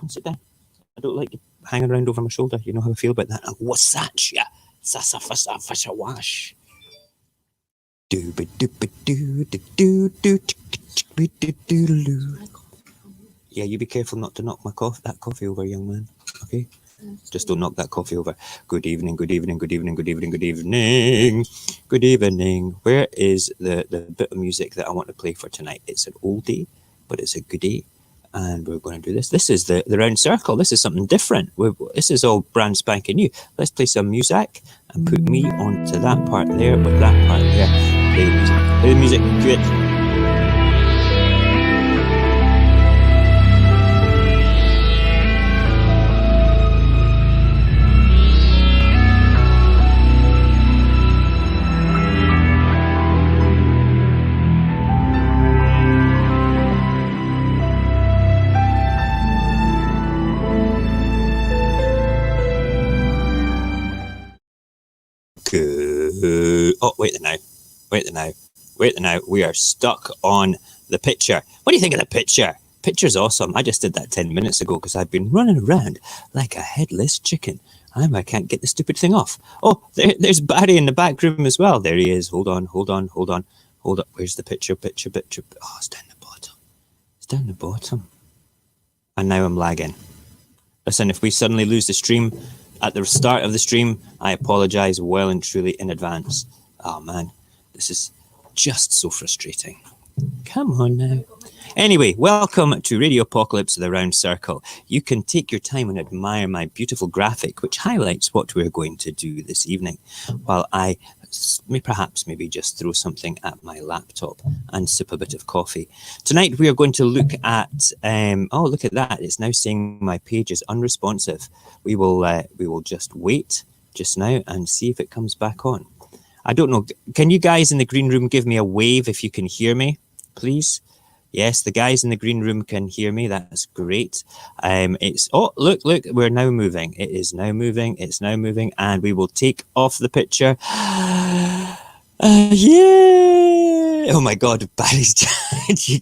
Sit down. I don't like you hanging around over my shoulder. You know how I feel about that. What's that? Yeah. Sasa fasa fasha wash. Do ba do ba do do do do. Yeah, you be careful not to knock that coffee over, young man. Okay? Just don't knock that coffee over. Good evening, good evening, good evening, good evening, good evening. Good evening. Where is the bit of music that I want to play for tonight? It's an oldie, but it's a goodie. And we're going to do this. This is the round circle. This is something different. This is all brand spanking new. Let's play some music and put me onto that part there with that part there. Play the music. Play the music. Good. Oh, wait the now. We are stuck on the picture. What do you think of the picture? Picture's awesome. I just did that 10 minutes ago because I've been running around like a headless chicken. I can't get the stupid thing off. Oh, there's Barry in the back room as well. There he is. Hold on. Where's the picture? Oh, it's down the bottom. And now I'm lagging. Listen, if we suddenly lose the stream at the start of the stream, I apologize well and truly in advance. Oh man, this is just so frustrating. Come on now. Anyway, welcome to Radio Apocalypse, the Round Circle. You can take your time and admire my beautiful graphic, which highlights what we're going to do this evening, while I maybe just throw something at my laptop and sip a bit of coffee. Tonight we are going to look at, oh, look at that. It's now saying my page is unresponsive. We will just wait just now and see if it comes back on. I don't know. Can you guys in the green room give me a wave if you can hear me, please? Yes, the guys in the green room can hear me. That's great. Look, we're now moving. It is now moving. It's now moving, and we will take off the picture. Yeah! Oh my God, Barry's you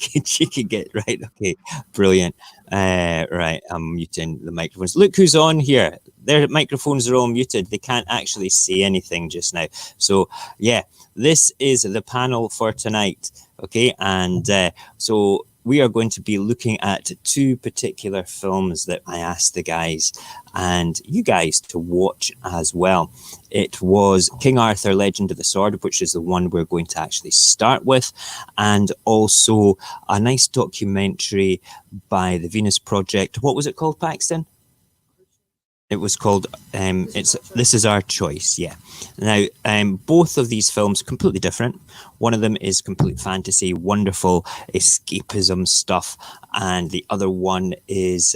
can get right. Okay, brilliant. Right, I'm muting the microphones. Look who's on here. Their microphones are all muted. They can't actually say anything just now. So yeah, this is the panel for tonight. Okay, and so we are going to be looking at two particular films that I asked the guys and you guys to watch as well. It was King Arthur, Legend of the Sword, which is the one we're going to actually start with, and also a nice documentary by the Venus Project. What was it called, Paxton? It was called, This Is Our Choice, yeah. Now, both of these films are completely different. One of them is complete fantasy, wonderful escapism stuff, and the other one is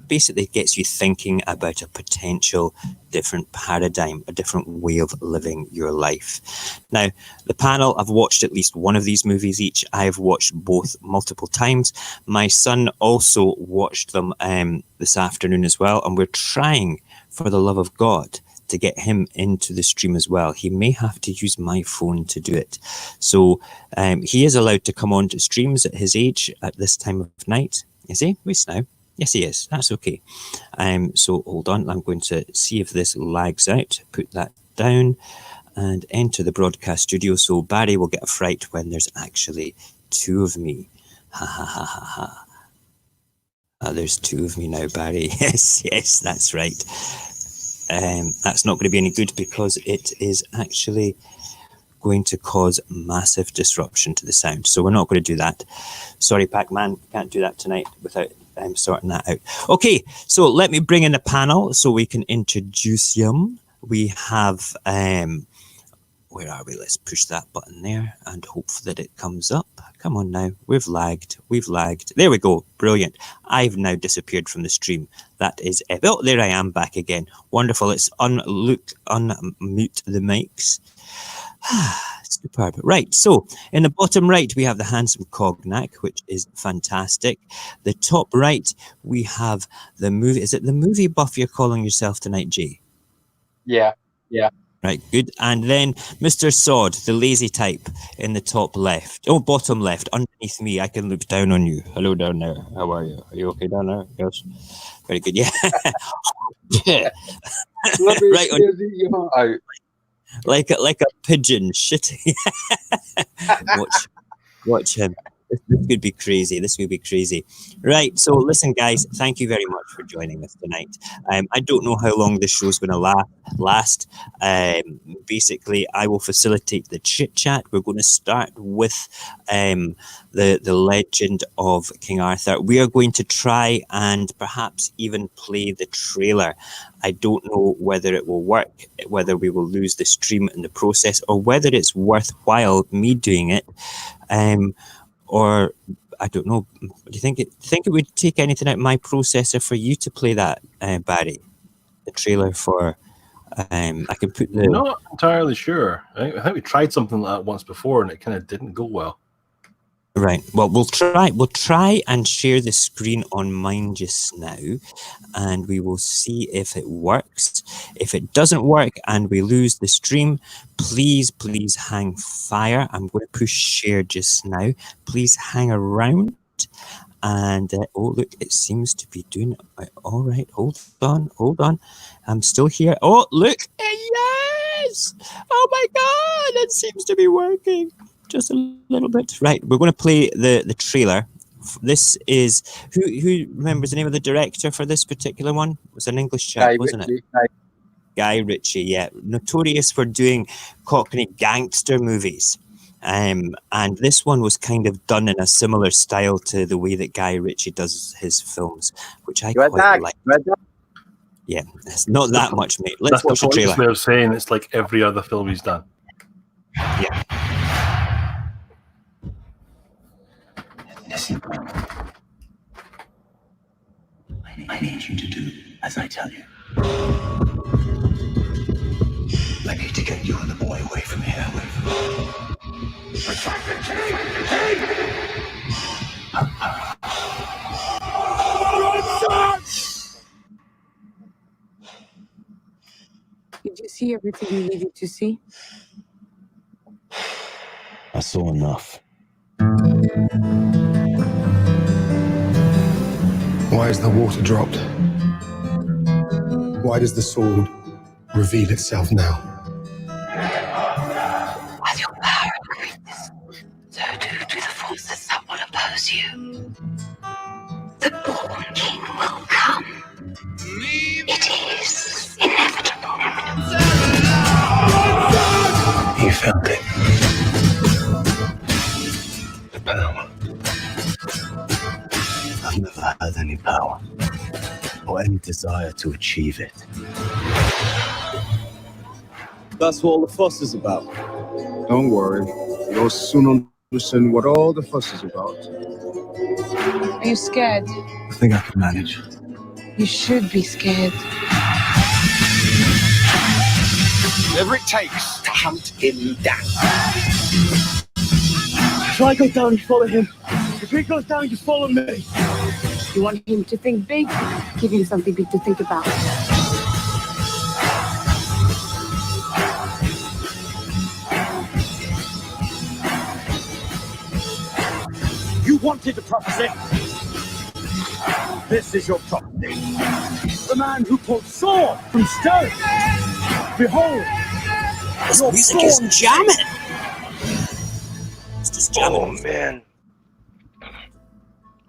basically gets you thinking about a potential different paradigm, a different way of living your life. Now, the panel, I've watched at least one of these movies each. I've watched both multiple times. My son also watched them this afternoon as well, and we're trying, for the love of God, to get him into the stream as well. He may have to use my phone to do it. So he is allowed to come on to streams at his age at this time of night. Is he? Wait now. Yes, he is. That's okay. So hold on. I'm going to see if this lags out. Put that down and enter the broadcast studio. So Barry will get a fright when there's actually two of me. Ha ha ha ha ha. There's two of me now, Barry. Yes, that's right. That's not going to be any good because it is actually going to cause massive disruption to the sound. So we're not going to do that. Sorry, Pac-Man, can't do that tonight without sorting that out. Okay, so let me bring in the panel so we can introduce them. We have, where are we? Let's push that button there and hope that it comes up. Come on now, we've lagged. There we go, brilliant. I've now disappeared from the stream. That is epic. Oh, there I am back again. Wonderful, let's unmute the mics. Superb. Right, so in the bottom right, we have the handsome Cognac, which is fantastic. The top right, we have the movie. Is it the movie buff you're calling yourself tonight, Jay? Yeah. Right, good. And then Mr. Sod, the lazy type in the top left. Oh, bottom left, underneath me. I can look down on you. Hello down there. How are you? Are you okay down there? Yes. Very good. Yeah. Let me Right on, clear your eye. like a pigeon shitting. Watch him. This could be crazy. This would be crazy. Right. So listen, guys, thank you very much for joining us tonight. I don't know how long this show's going to last. Basically, I will facilitate the chit chat. We're going to start with the legend of King Arthur. We are going to try and perhaps even play the trailer. I don't know whether it will work, whether we will lose the stream in the process, or whether it's worthwhile me doing it. Or I don't know. Do you think it would take anything out of my processor for you to play that, Barry? The trailer for I can put the. Not entirely sure. I think we tried something like that once before, and it kind of didn't go well. Right. Well, we'll try and share the screen on mine just now, and we will see if it works. If it doesn't work and we lose the stream, please hang fire. I'm going to push share just now. Please hang around. And oh, look, it seems to be doing it. All right. Hold on. I'm still here. Oh, look. Yes. Oh my God. It seems to be working. Just a little bit. Right, we're going to play the trailer. This is who remembers the name of the director for this particular one? It was an English chap, wasn't it? Guy Ritchie, yeah, notorious for doing Cockney gangster movies. And this one was kind of done in a similar style to the way that Guy Ritchie does his films, which I quite like. Yeah, it's not that much, mate. Let's watch the trailer. That's the way of saying it's like every other film he's done. Yeah. Listen. I need you to do as I tell you. I need to get you and the boy away from here. Did you see everything you needed to see? I saw enough. Why is the water dropped? Why does the sword reveal itself now? As your power increases, so do the forces that will oppose you. The born king will come. It is inevitable. You found it. The power. I've never had any power or any desire to achieve it. That's what all the fuss is about. Don't worry, you'll soon understand what all the fuss is about. Are you scared? I think I can manage. You should be scared. Whatever it takes to hunt him down. If I go down, you follow him. If he goes down, you follow me. You want him to think big? Give him something big to think about. You wanted the prophecy. This is your prophecy. The man who pulled sword from stone. Behold, This your music is sword. jamming. It's just jamming. Oh man.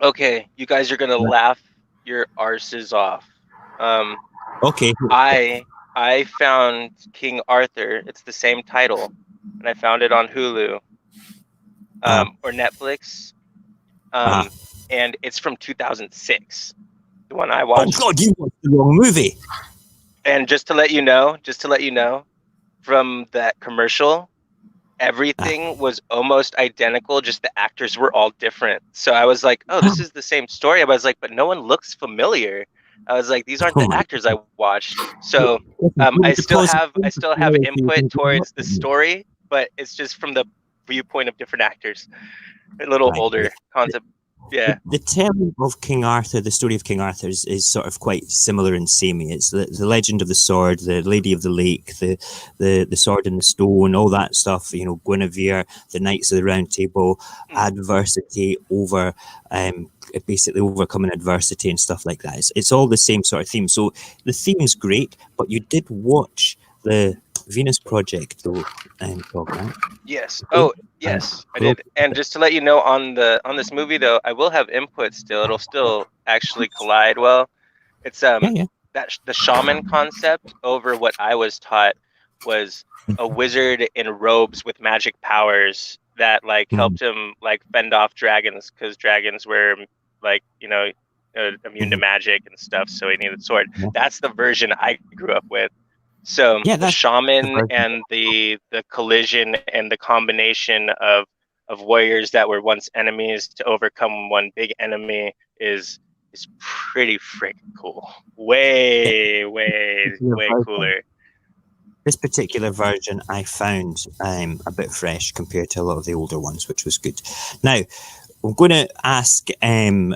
Okay, you guys are gonna laugh your arses off. Okay. I found King Arthur. It's the same title, and I found it on Hulu, or Netflix, and it's from 2006. The one I watched. Oh God, you watched the wrong movie. And just to let you know, from that commercial, everything was almost identical, just the actors were all different. So I was like, oh, this is the same story. I was like, but no one looks familiar. I was like, these aren't the actors I watched. So I still have input towards the story, but it's just from the viewpoint of different actors. A little older concept. Yeah. The telling of King Arthur, the story of King Arthur, is sort of quite similar and samey. It's the legend of the sword, the Lady of the Lake, the sword in the stone, all that stuff. You know, Guinevere, the Knights of the Round Table, adversity over, basically overcoming adversity and stuff like that. It's all the same sort of theme. So the theme's great, but you did watch the Venus Project, though, Bob, right? Yes. Oh, yes, I did. And just to let you know, on this movie though, I will have input still. It'll still actually collide well. It's Yeah. that the shaman concept over what I was taught was a wizard in robes with magic powers that like helped him like fend off dragons, because dragons were like, you know, immune to magic and stuff, so he needed a sword. That's the version I grew up with. So Yeah, the that's shaman the and the collision and the combination of warriors that were once enemies to overcome one big enemy is pretty freaking cool. Way cooler. This particular version I found a bit fresh compared to a lot of the older ones, which was good. Now, I'm going to ask.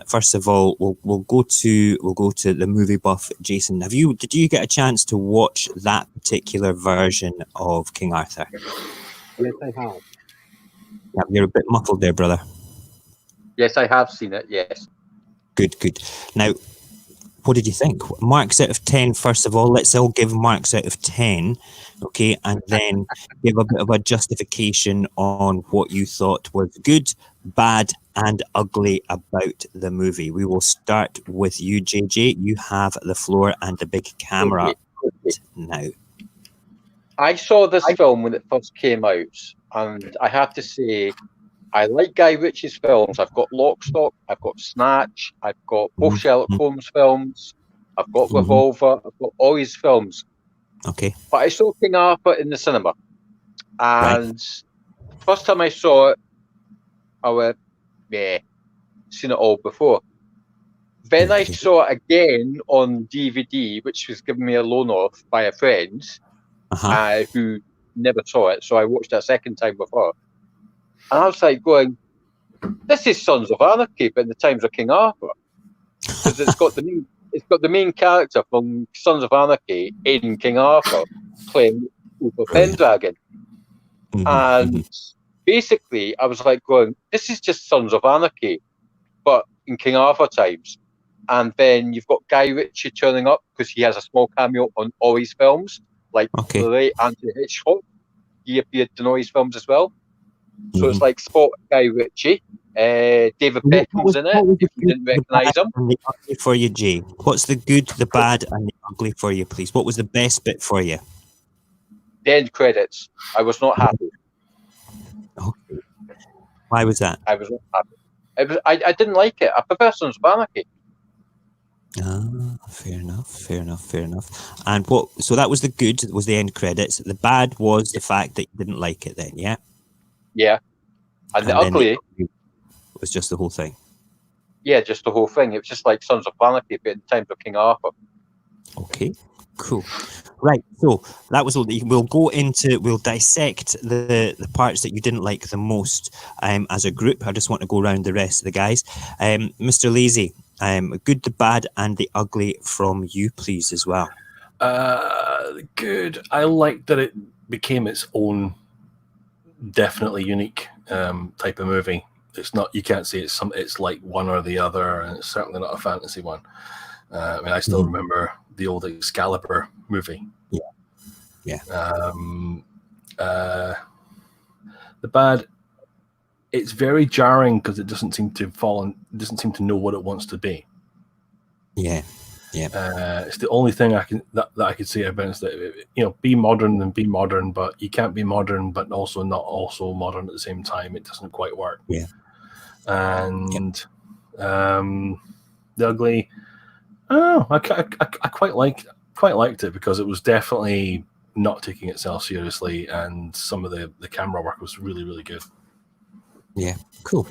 First of all, we'll go to the movie buff. Jason, did you get a chance to watch that particular version of King Arthur? Yes, I have. Yeah, you're a bit muffled there, brother. Yes, I have seen it. Yes. Good. Now, what did you think? Marks out of 10, first of all. Let's all give marks out of 10, okay? And then give a bit of a justification on what you thought was good, bad, and ugly about the movie. We will start with you, JJ. You have the floor and the big camera now. I saw this film when it first came out, and I have to say, I like Guy Ritchie's films. I've got Lock, Stock, I've got Snatch, I've got both Sherlock Holmes films, I've got Revolver, I've got all his films. Okay. But I saw King Arthur in the cinema, and the first time I saw it, I went, yeah, seen it all before. Then I saw it again on DVD, which was given me a loan off by a friend who never saw it. So I watched it a second time with her. And I was like going, this is Sons of Anarchy, but in the times of King Arthur. Because it's got the main character from Sons of Anarchy in King Arthur playing Uther Pendragon. And basically, I was like going, this is just Sons of Anarchy, but in King Arthur times. And then you've got Guy Ritchie turning up because he has a small cameo on all his films, like the late Anthony Hitchcock. He appeared in all his films as well. So it's like spot Guy Ritchie. David Beckham's in it, if you didn't recognise him. And the ugly for you, Jay. What's the good, the bad, and the ugly for you, please? What was the best bit for you? The end credits. I was not happy. Okay. Why was that? I was not happy. I didn't like it. I prefer Sons of Anarchy. Fair enough. And so that was the good, was the end credits. The bad was the fact that you didn't like it then, yeah? Yeah. And the ugly was just the whole thing. Yeah, just the whole thing. It was just like Sons of Anarchy, but in times of King Arthur. Okay, cool. Right, so that was all. We'll dissect the parts that you didn't like the most as a group. I just want to go around the rest of the guys. Mr. Lazy, good, the bad, and the ugly from you, please, as well. Good. I like that it became its own definitely unique type of movie. It's not, you can't say it's like one or the other, and it's certainly not a fantasy one. I mean, I still remember the old Excalibur movie. Yeah. The bad, it's very jarring because it doesn't seem to know what it wants to be. Yeah. It's the only thing I could say about it is that, be modern and be modern, but you can't be modern but also not also modern at the same time. It doesn't quite work. Yeah. And the ugly, I quite liked it because it was definitely not taking itself seriously, and some of the camera work was really, really good. Yeah, cool.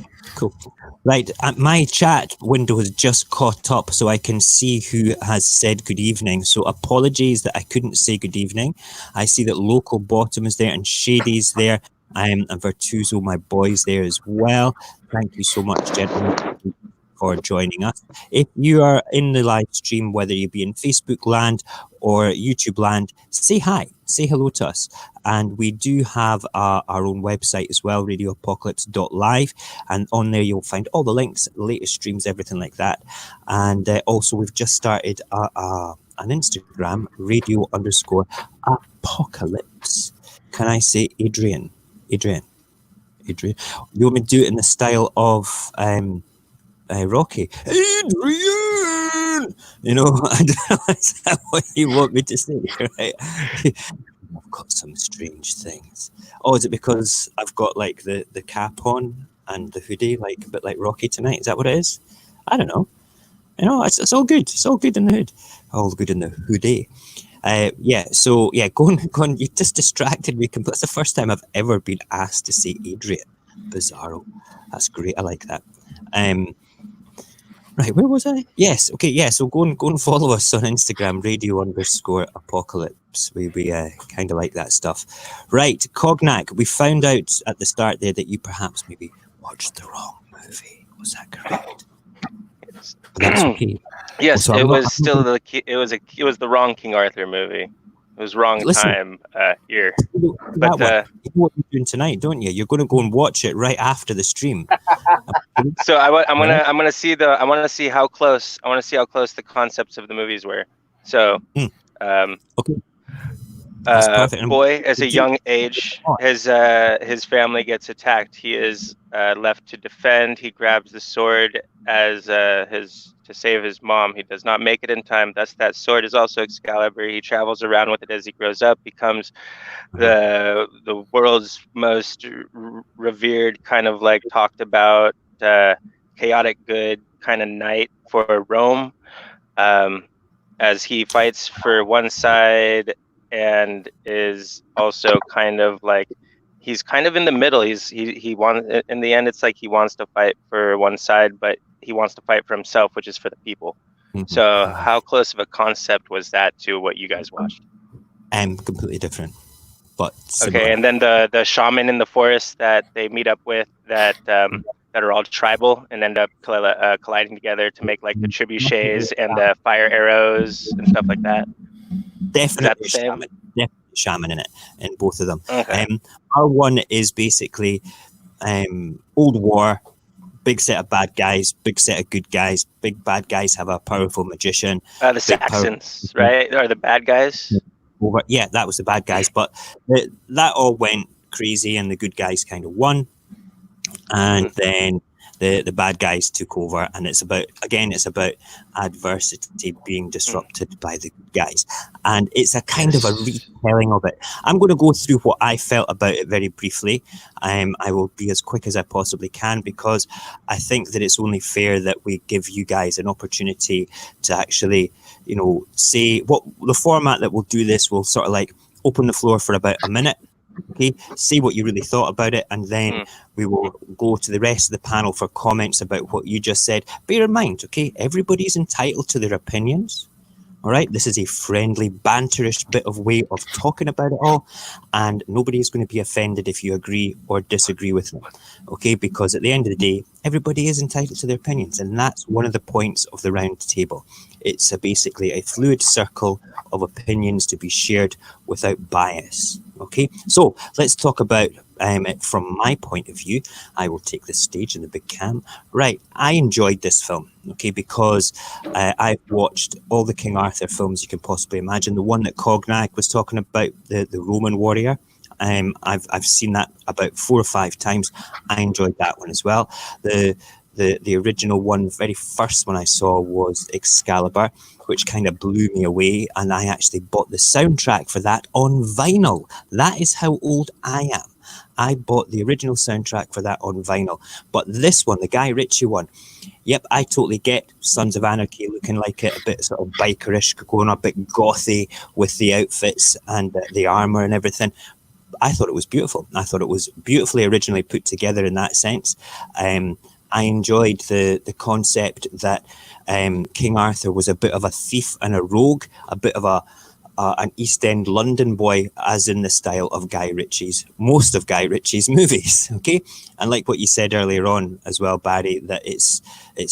Right, my chat window has just caught up, so I can see who has said good evening. So apologies that I couldn't say good evening. I see that Local Bottom is there and Shady's there, and Virtuoso, my boy's there as well. Thank you so much, gentlemen. for joining us. If you are in the live stream, whether you be in Facebook land or YouTube land, say hi, say hello to us. And we do have our own website as well, radioapocalypse.live. And on there, you'll find all the links, latest streams, everything like that. And also, we've just started an Instagram, radio_apocalypse. Can I say Adrian? Adrian. You want me to do it in the style of Rocky? Adrian! You know, I don't know, is that what you want me to say, right? I've got some strange things. Oh, is it because I've got like the cap on and the hoodie, like a bit like Rocky tonight? Is that what it is? I don't know. You know, it's all good. It's all good in the hood. All good in the hoodie. So go on. You just distracted me. That's the first time I've ever been asked to say Adrian. Bizarro. That's great. I like that. Right, where was I? Yes. Okay. Yeah. So go and follow us on Instagram, radio_apocalypse. We kind of like that stuff. Right, Cognac. We found out at the start there that you perhaps maybe watched the wrong movie. Was that correct? That's okay. Yes, So it was the wrong King Arthur movie. It was wrong time year. But you know what you're doing tonight, don't you? You're going to go and watch it right after the stream. So I want to see how close the concepts of the movies were. So okay. Boy, as a young age, his family gets attacked. He is left to defend. He grabs the sword as to save his mom. He does not make it in time. Thus, that sword is also Excalibur. He travels around with it as he grows up, becomes the world's most revered, kind of like talked about, chaotic good kind of knight for Rome. As he fights for one side and is also kind of like, he's kind of in the middle. He wants, in the end, it's like he wants to fight for one side, but he wants to fight for himself, which is for the people. So how close of a concept was that to what you guys watched? Completely different, but similar. Okay. And then the shaman in the forest that they meet up with that are all tribal and end up colliding together to make like the trebuchets and the fire arrows and stuff like that. Definitely shaman in it, in both of them. Okay. Our one is basically old war, big set of bad guys, big set of good guys. Big bad guys have a powerful magician. The Saxons, right? Are the bad guys? Yeah, that was the bad guys, but that all went crazy and the good guys kind of won. And then the bad guys took over, and it's about adversity being disrupted by the good guys, and it's a kind of a retelling of it. I'm going to go through what I felt about it very briefly. I will be as quick as I possibly can, because I think that it's only fair that we give you guys an opportunity to actually, say what the format that we'll do this. We'll sort of like open the floor for about a minute. Okay, say what you really thought about it, and then we will go to the rest of the panel for comments about what you just said. Bear in mind, okay, everybody's entitled to their opinions. All right, this is a friendly, banterish bit of way of talking about it all, and nobody is going to be offended if you agree or disagree with them. Okay, because at the end of the day, everybody is entitled to their opinions, and that's one of the points of the round table. It's basically a fluid circle of opinions to be shared without bias. Okay, so let's talk about it from my point of view. I will take the stage in the big cam. Right, I enjoyed this film, okay, because I've watched all the King Arthur films you can possibly imagine. The one that Cognac was talking about, the Roman warrior, I've seen that about 4 or 5 times. I enjoyed that one as well. The original one, very first one I saw was Excalibur, which kind of blew me away, and I actually bought the soundtrack for that on vinyl. That is how old I am. I bought the original soundtrack for that on vinyl. But this one, the Guy Ritchie one, yep, I totally get Sons of Anarchy looking like it, a bit sort of bikerish, going a bit gothy with the outfits and the armor and everything. I thought it was beautiful. I thought it was beautifully originally put together in that sense. I enjoyed the concept that King Arthur was a bit of a thief and a rogue, a bit of a an East End London boy, as in the style of most of Guy Ritchie's movies. Okay, and like what you said earlier on as well, Barry, that it's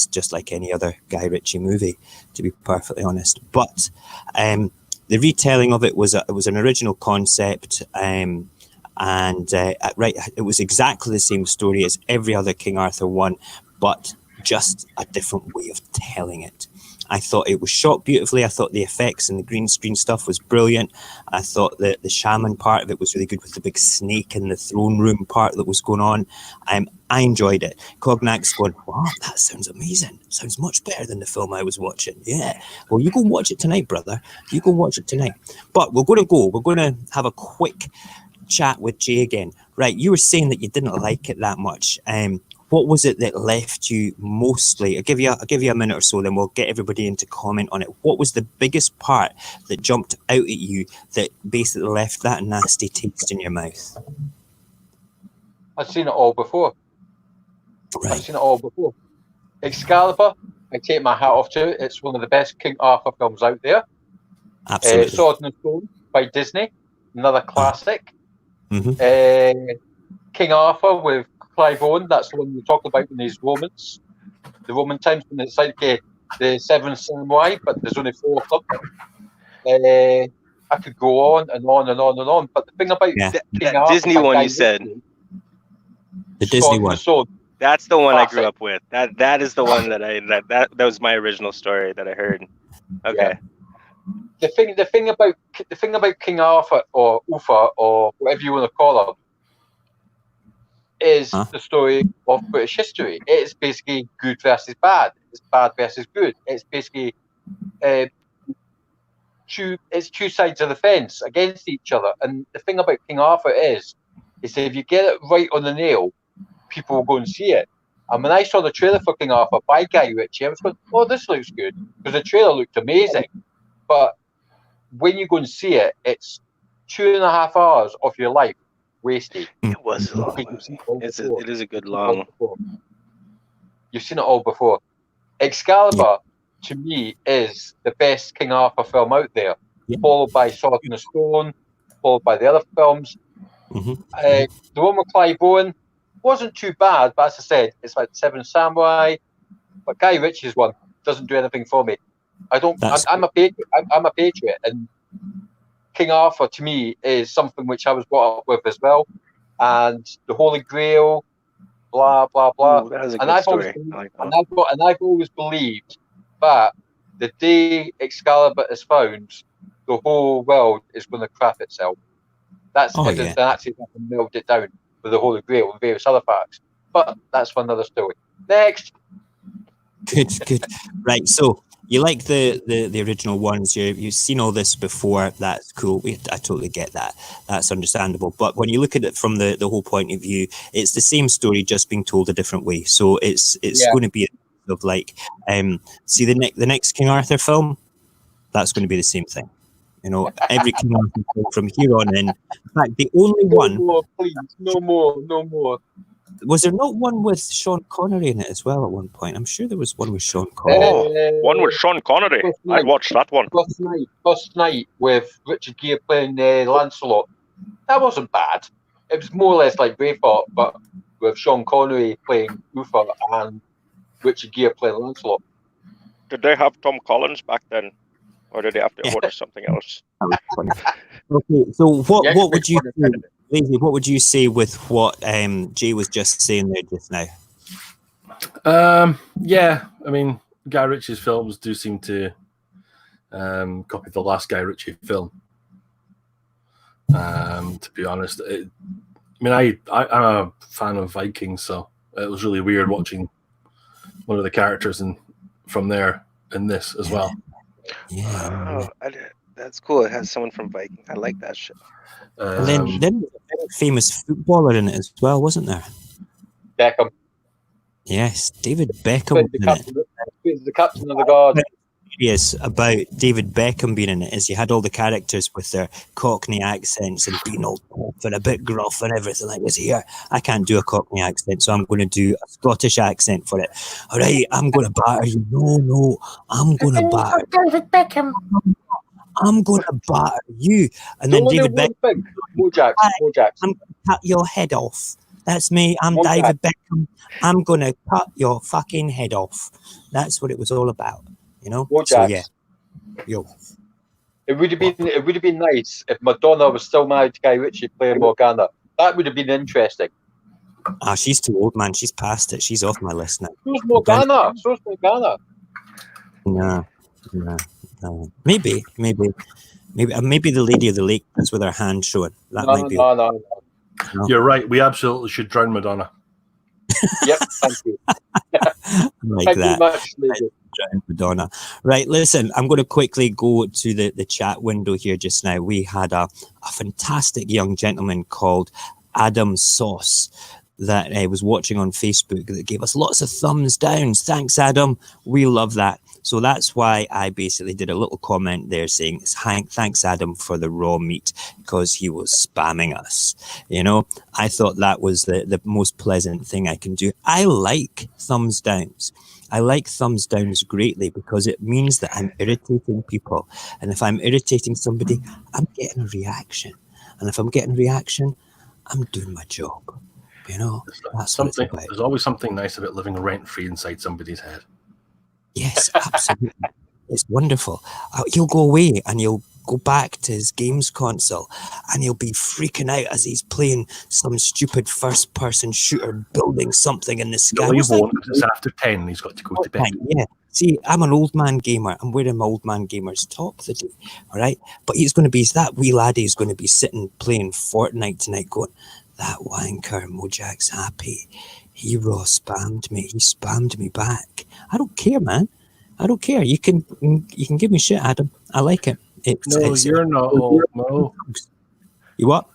just like any other Guy Ritchie movie, to be perfectly honest. But the retelling of it was an original concept. It was exactly the same story as every other King Arthur one, but just a different way of telling it. I thought it was shot beautifully. I thought the effects and the green screen stuff was brilliant. I thought that the shaman part of it was really good, with the big snake in the throne room part that was going on. I enjoyed it. Cognac's going, wow, that sounds amazing. Sounds much better than the film I was watching. Yeah. Well, you go watch it tonight, brother. You go watch it tonight. But we're going to have a quick chat with Jay again. Right, you were saying that you didn't like it that much. What was it that left you mostly? I'll give you a minute or so, then we'll get everybody in to comment on it. What was the biggest part that jumped out at you that basically left that nasty taste in your mouth? I've seen it all before. Right. I've seen it all before. Excalibur, I take my hat off to it. It's one of the best King Arthur films out there. Absolutely. Sword and Stone by Disney, another classic. Mm-hmm. King Arthur with Clive Owen, that's the one we talked about in these Romans. The Roman times, when it's like the seven samurai, but there's only 4 of them. I could go on and on and on and on. But the thing about King Arthur, Disney one you said. The Disney one. That's the one I grew up with. That is the one that was my original story that I heard. Okay. Yeah. The thing about King Arthur or Uther or whatever you want to call him is the story of British history. It's basically good versus bad. It's bad versus good. It's basically two sides of the fence against each other. And the thing about King Arthur is that if you get it right on the nail, people will go and see it. And when I saw the trailer for King Arthur by Guy Ritchie, I was going, oh, this looks good, because the trailer looked amazing. But when you go and see it, it's 2.5 hours of your life wasted. It was a long movie. It is a good long. You've seen it all before. Excalibur, to me, is the best King Arthur film out there, followed by Sword and the Stone, followed by the other films. The one with Clive Owen wasn't too bad, but as I said, it's like Seven Samurai. But Guy Ritchie's one doesn't do anything for me. I'm a patriot, and King Arthur to me is something which I was brought up with as well, and the Holy Grail, blah blah blah. Ooh, that is a and good story. I've always believed that the day Excalibur is found, the whole world is going to crap itself. That's and actually nailed it down with the Holy Grail and various other facts. But that's for another story. Next. Good. Right, so you like the original ones. You've seen all this before. That's cool. I totally get that. That's understandable. But when you look at it from the whole point of view, it's the same story just being told a different way. So it's going to be of like, see the next King Arthur film, that's going to be the same thing. You know, every King Arthur film from here on in. In fact, the only one. No more, please. No more. Was there not one with Sean Connery in it as well at one point? I'm sure there was one with Sean Connery. One with Sean Connery. I'd watch that one. First night with Richard Gere playing Lancelot. That wasn't bad. It was more or less like Braveheart, but with Sean Connery playing Uther and Richard Gere playing Lancelot. Did they have Tom Collins back then? Or did they have to order something else? Okay, so what would you say, Lazy, what would you say with what Jay was just saying there just now? Yeah, I mean, Guy Ritchie's films do seem to copy the last Guy Ritchie film. To be honest, I'm a fan of Vikings, so it was really weird watching one of the characters from there in this as well. Yeah, that's cool. It has someone from Viking. I like that shit. And then there was a very famous footballer in it as well, wasn't there? Beckham. Yes, David Beckham. The captain of the guard. Yes, about David Beckham being in it is you had all the characters with their Cockney accents and being all tough and a bit gruff and everything like this. Here, I can't do a Cockney accent, so I'm going to do a Scottish accent for it. All right, I'm going to batter you. No, I'm going to batter David Beckham. I'm going to batter you. And then Only David one Beckham, thing. Mojax. I'm going to cut your head off. That's me. I'm Wojak. David Beckham. I'm going to cut your fucking head off. That's what it was all about, you know? Mojax. So, yeah. Yo. It would have been nice if Madonna was still married to Guy Ritchie playing Morgana. That would have been interesting. Ah, she's too old, man. She's past it. She's off my list now. So's Morgana. So's Morgana. Nah. Maybe the Lady of the Lake is with her hand showing. That might be. No. You're right. We absolutely should drown Madonna. Yep, thank you. Like Thank that. you much, lady. Madonna. Right, listen, I'm going to quickly go to the chat window here just now. We had a fantastic young gentleman called Adam Sauce that was watching on Facebook that gave us lots of thumbs down. Thanks, Adam. We love that. So that's why I basically did a little comment there saying, thanks, Adam, for the raw meat, because he was spamming us. You know, I thought that was the most pleasant thing I can do. I like thumbs downs. I like thumbs downs greatly because it means that I'm irritating people. And if I'm irritating somebody, I'm getting a reaction. And if I'm getting a reaction, I'm doing my job. You know, that's what it's about. There's always something nice about living rent-free inside somebody's head. Yes, absolutely. It's wonderful. He'll go away and he'll go back to his games console and he'll be freaking out as he's playing some stupid first-person shooter building something in the sky. No, he won't, because it's after 10 and he's got to go to bed. Yeah. See, I'm an old man gamer. I'm wearing my old man gamer's top today, all right? But he's going to be, that wee laddie is going to be sitting playing Fortnite tonight going, that wanker Mojack's happy. He raw spammed me. He spammed me back. I don't care, man. I don't care. You can give me shit, Adam. I like it. You're not old. No. You what?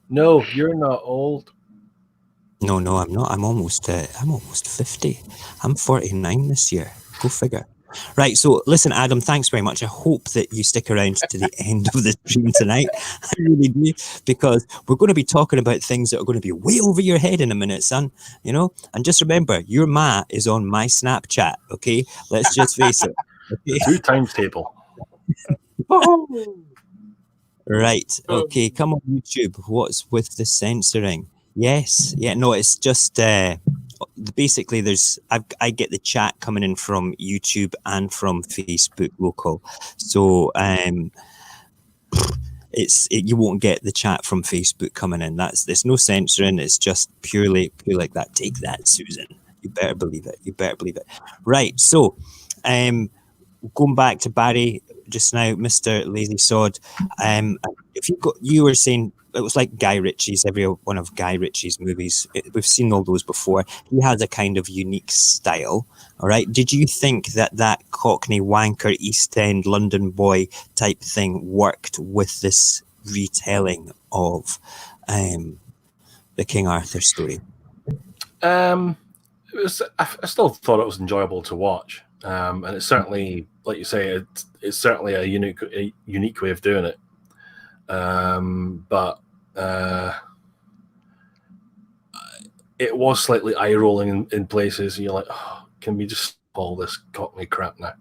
No, you're not old. No, I'm not. I'm almost 50. I'm 49 this year. Go figure. Right, so listen, Adam, thanks very much. I hope that you stick around to the end of the stream tonight. I really do, because we're going to be talking about things that are going to be way over your head in a minute, son. You know, and just remember, your ma is on my Snapchat. Okay, let's just face it. Okay? 2 times table. Right. Okay. Come on, YouTube. What's with the censoring? Yes. Yeah. No. It's just basically I get the chat coming in from YouTube and from Facebook local. So you won't get the chat from Facebook coming in. There's no censoring. It's just purely like that. Take that, Susan. You better believe it. Right. So, going back to Barry just now, Mr. Lazy Sod. You were saying it was like Guy Ritchie's, every one of Guy Ritchie's movies. We've seen all those before. He has a kind of unique style. All right. Did you think that Cockney wanker East End London boy type thing worked with this retelling of the King Arthur story? I still thought it was enjoyable to watch, and it's certainly, like you say, it's certainly a unique way of doing it. But it was slightly eye rolling in places. You're like, oh, can we just all this Cockney crap now?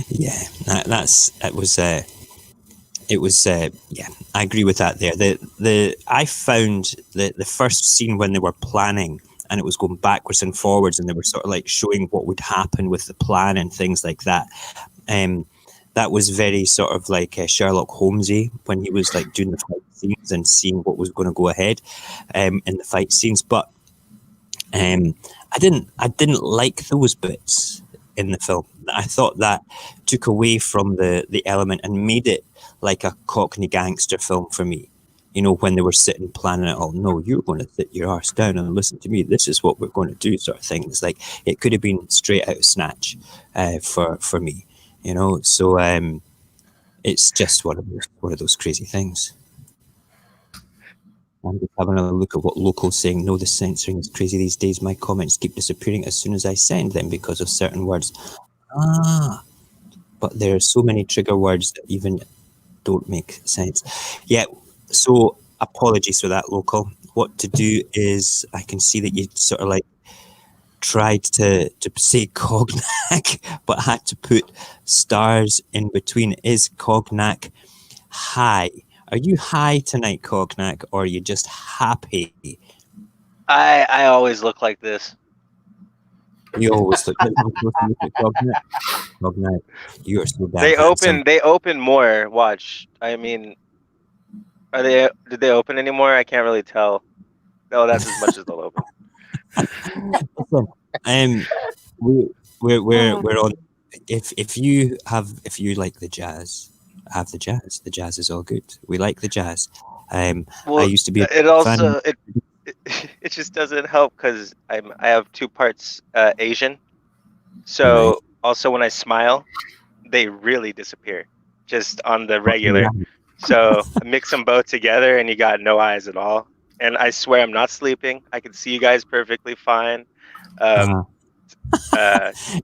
Yeah, yeah, I agree with that there. I found the first scene when they were planning and it was going backwards and forwards and they were sort of like showing what would happen with the plan and things like that. That was very sort of like Sherlock Holmesy when he was like doing the fight scenes and seeing what was going to go ahead in the fight scenes. But I didn't like those bits in the film. I thought that took away from the element and made it like a Cockney gangster film for me. You know, when they were sitting planning it all. No, you're going to sit your arse down and listen to me. This is what we're going to do, sort of thing. It's like it could have been straight out of Snatch for me. You know, so it's just one of those crazy things. I'm just having a look at what locals saying. No, the censoring is crazy these days. My comments keep disappearing as soon as I send them because of certain words. But there are so many trigger words that even don't make sense. Yeah, so apologies for that, local. What to do is, I can see that you sort of like tried to say cognac, but had to put stars in between. Is cognac high? Are you high tonight, cognac, or are you just happy? I always look like this. You always look at cognac. Cognac, you are so damn They handsome. open more. Watch. I mean, did they open anymore? I can't really tell. No, that's as much as they'll open. Listen, we're on. If you like the jazz, have the jazz. The jazz is all good. We like the jazz. I used to be a It fan. also it just doesn't help because I have 2 parts Asian. So Right. also when I smile, they really disappear just on the regular. So mix them both together and you got no eyes at all. And I swear I'm not sleeping. I can see you guys perfectly fine.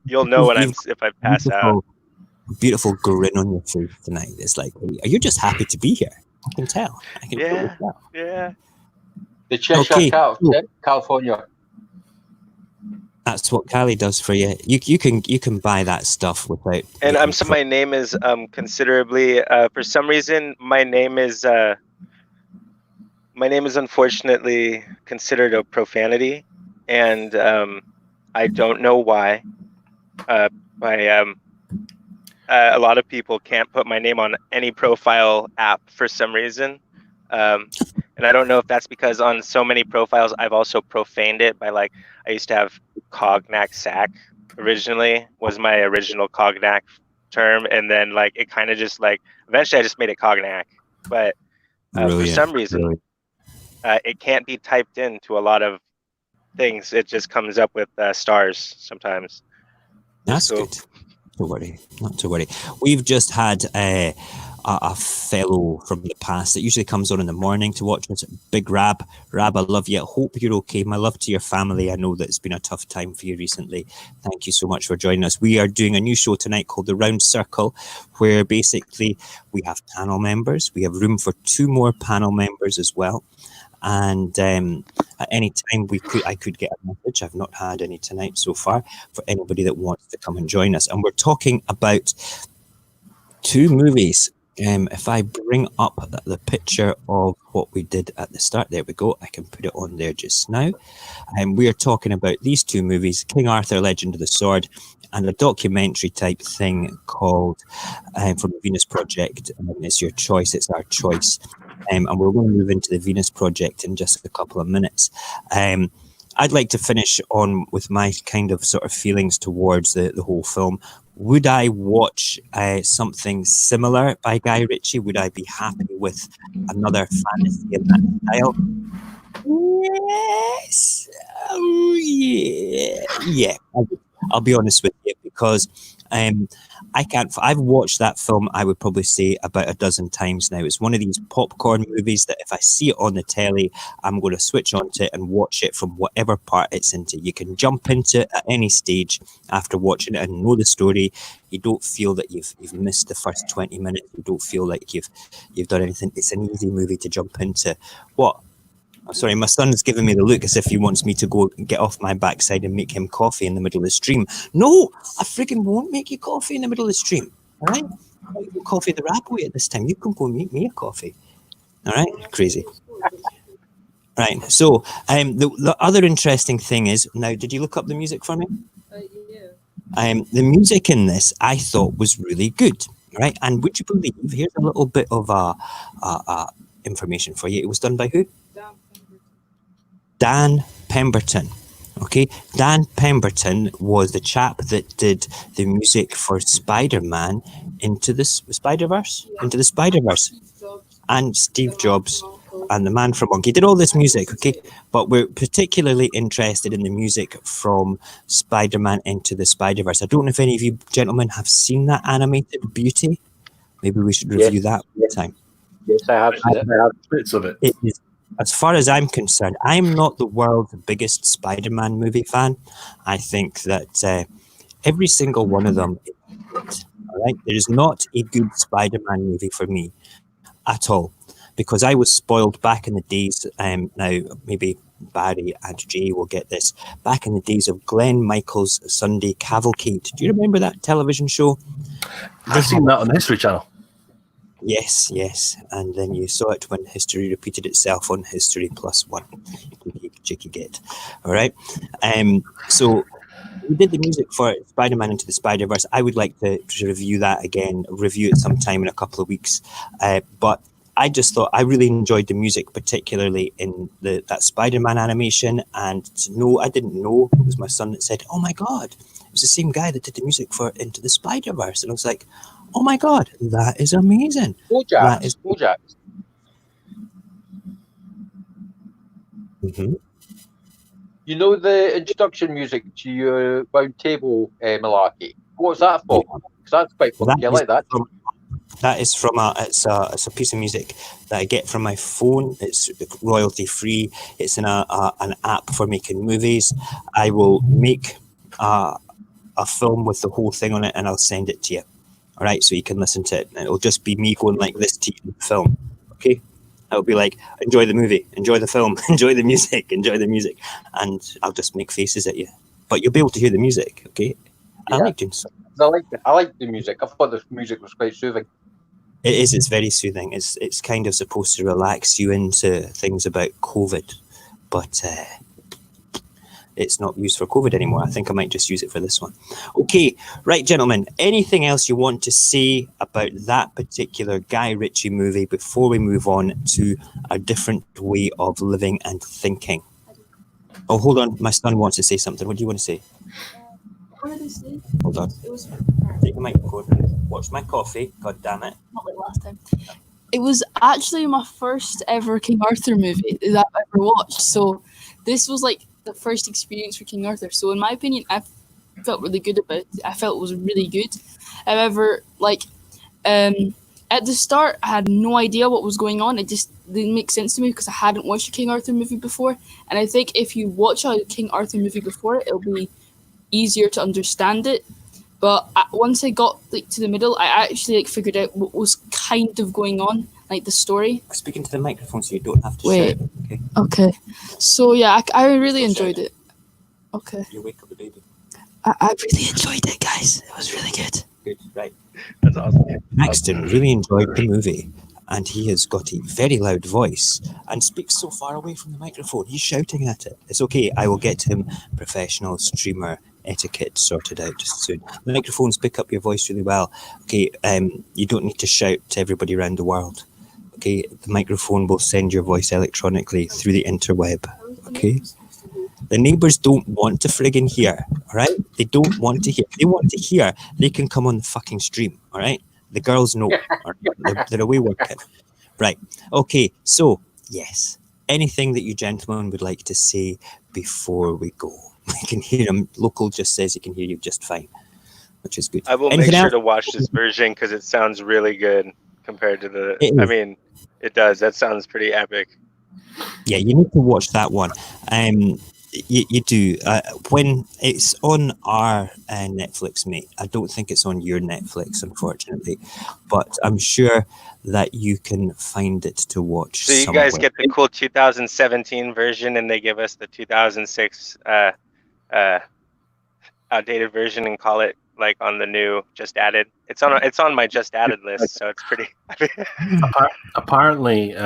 You'll know when if I pass out. Beautiful grin on your face tonight. It's like, you're just happy to be here. I can tell. I can totally tell. Yeah. The Cheshire Cat of California. That's what Cali does for you. You can buy that stuff without. And so my name is considerably for some reason my name is unfortunately considered a profanity, and I don't know why. A lot of people can't put my name on any profile app for some reason. And I don't know if that's because on so many profiles I've also profaned it by, like, I used to have cognac sack originally was my original cognac term, and then like it kind of just like eventually I just made it cognac, but for some reason it can't be typed into a lot of things. It just comes up with stars sometimes. That's cool. Good. Not to worry. We've just had a fellow from the past that usually comes on in the morning to watch us. Big Rab, I love you. I hope you're okay. My love to your family. I know that it's been a tough time for you recently. Thank you so much for joining us. We are doing a new show tonight called The Round Circle, where basically we have panel members. We have room for 2 more panel members as well. And at any time I could get a message. I've not had any tonight so far for anybody that wants to come and join us. And we're talking about 2 movies. If I bring up the picture of what we did at the start, there we go. I can put it on there just now. We are talking about these 2 movies, King Arthur, Legend of the Sword, and a documentary type thing called from the Venus Project. It's your choice. It's our choice. And we're going to move into the Venus Project in just a couple of minutes. I'd like to finish on with my kind of sort of feelings towards the whole film. Would I watch something similar by Guy Ritchie? Would I be happy with another fantasy in that style? Yes. Oh, yeah. Yeah. I'll be honest with you, because I've watched that film, I would probably say about a dozen times now. It's one of these popcorn movies that if I see it on the telly, I'm going to switch onto it and watch it from whatever part it's into. You can jump into it at any stage after watching it and know the story. You don't feel that you've missed the first 20 minutes. You don't feel like you've done anything. It's an easy movie to jump into. What? Sorry, my son's giving me the look as if he wants me to go get off my backside and make him coffee in the middle of the stream. No, I freaking won't make you coffee in the middle of the stream. All right? Coffee the rap way at this time. You can go make me a coffee. All right? Crazy. Right. So the other interesting thing is, now, did you look up the music for me? Yeah. The music in this I thought was really good. Right? And would you believe, here's a little bit of information for you. It was done by who? Dan Pemberton. Okay, Dan Pemberton was the chap that did the music for Spider-Man Into the Spider-Verse, and Steve Jobs and the Man from Monkey did all this music. Okay, but we're particularly interested in the music from Spider-Man Into the Spider-Verse. I don't know if any of you gentlemen have seen that animated beauty. Maybe we should review that one time. Yes, I have seen it. I have bits of it. It is. As far as I'm concerned, I'm not the world's biggest Spider-Man movie fan. I think that every single one of them is good. All right? There is not a good Spider-Man movie for me at all, because I was spoiled back in the days, now maybe Barry and Jay will get this. Back in the days of Glenn Michael's Sunday Cavalcade. Do you remember that television show? I've seen that on the History Channel. Yes, yes. And then you saw it when history repeated itself on History Plus One. Cheeky get. All right. So we did the music for Spider-Man Into the Spider-Verse. I would like to review that again, review it sometime in a couple of weeks. But I just thought I really enjoyed the music, particularly in that Spider-Man animation. And I didn't know. It was my son that said, "Oh my God, it was the same guy that did the music for Into the Spider-Verse." And I was like, "Oh my God, that is amazing." That is Bojack. Mhm. You know the introduction music to your round table malarkey? What's that for? Because that's quite funky. I like that. That is from it's a piece of music that I get from my phone. It's royalty free. It's in an app for making movies. I will make a film with the whole thing on it, and I'll send it to you. All right, so you can listen to it, and it'll just be me going like this to you in the film. Okay, I'll be like, enjoy the movie, enjoy the film, enjoy the music, and I'll just make faces at you, but you'll be able to hear the music. Okay, I like doing so. I like the music. I thought the music was quite soothing. It is. It's very soothing. It's kind of supposed to relax you into things about COVID, but it's not used for COVID anymore. I think I might just use it for this one. Okay, right, gentlemen. Anything else you want to say about that particular Guy Ritchie movie before we move on to a different way of living and thinking? Oh, hold on. My son wants to say something. What do you want to say? Hold on. Take the microphone. Watch my coffee. God damn it. Not like last time. It was actually my first ever King Arthur movie that I've ever watched. So this was like the first experience for King Arthur. So in my opinion, I felt really good about it. I felt it was really good. However, at the start, I had no idea what was going on. It just didn't make sense to me because I hadn't watched a King Arthur movie before. And I think if you watch a King Arthur movie before, it'll be easier to understand it. But once I got to the middle, I actually figured out what was kind of going on, like the story. Speaking to the microphone so you don't have to Wait. shout. Okay. Okay. So yeah, I really enjoyed it. Okay. You wake up the baby. I really enjoyed it, guys. It was really good. Good. Right. That's awesome. Maxton really enjoyed the movie, and he has got a very loud voice and speaks so far away from the microphone. He's shouting at it. It's okay. I will get him professional streamer etiquette sorted out soon. The microphones pick up your voice really well. Okay, you don't need to shout to everybody around the world. Okay, the microphone will send your voice electronically through the interweb. Okay, the neighbours don't want to friggin' hear. All right, they don't want to hear. If they want to hear, they can come on the fucking stream. All right, the girls know. They're away working. Right. Okay. So yes, anything that you gentlemen would like to say before we go? I can hear him. Local just says he can hear you just fine, which is good. I will Anything make sure else? to watch this version because it sounds really good compared to the. I mean, it does. That sounds pretty epic. Yeah, you need to watch that one. You do. When it's on our Netflix, mate. I don't think it's on your Netflix, unfortunately, but I'm sure that you can find it to watch. So you somewhere. guys get the cool 2017 version, and they give us the 2006 outdated version, and call it like on the new just added. It's on my just added list, so it's pretty. Apparently,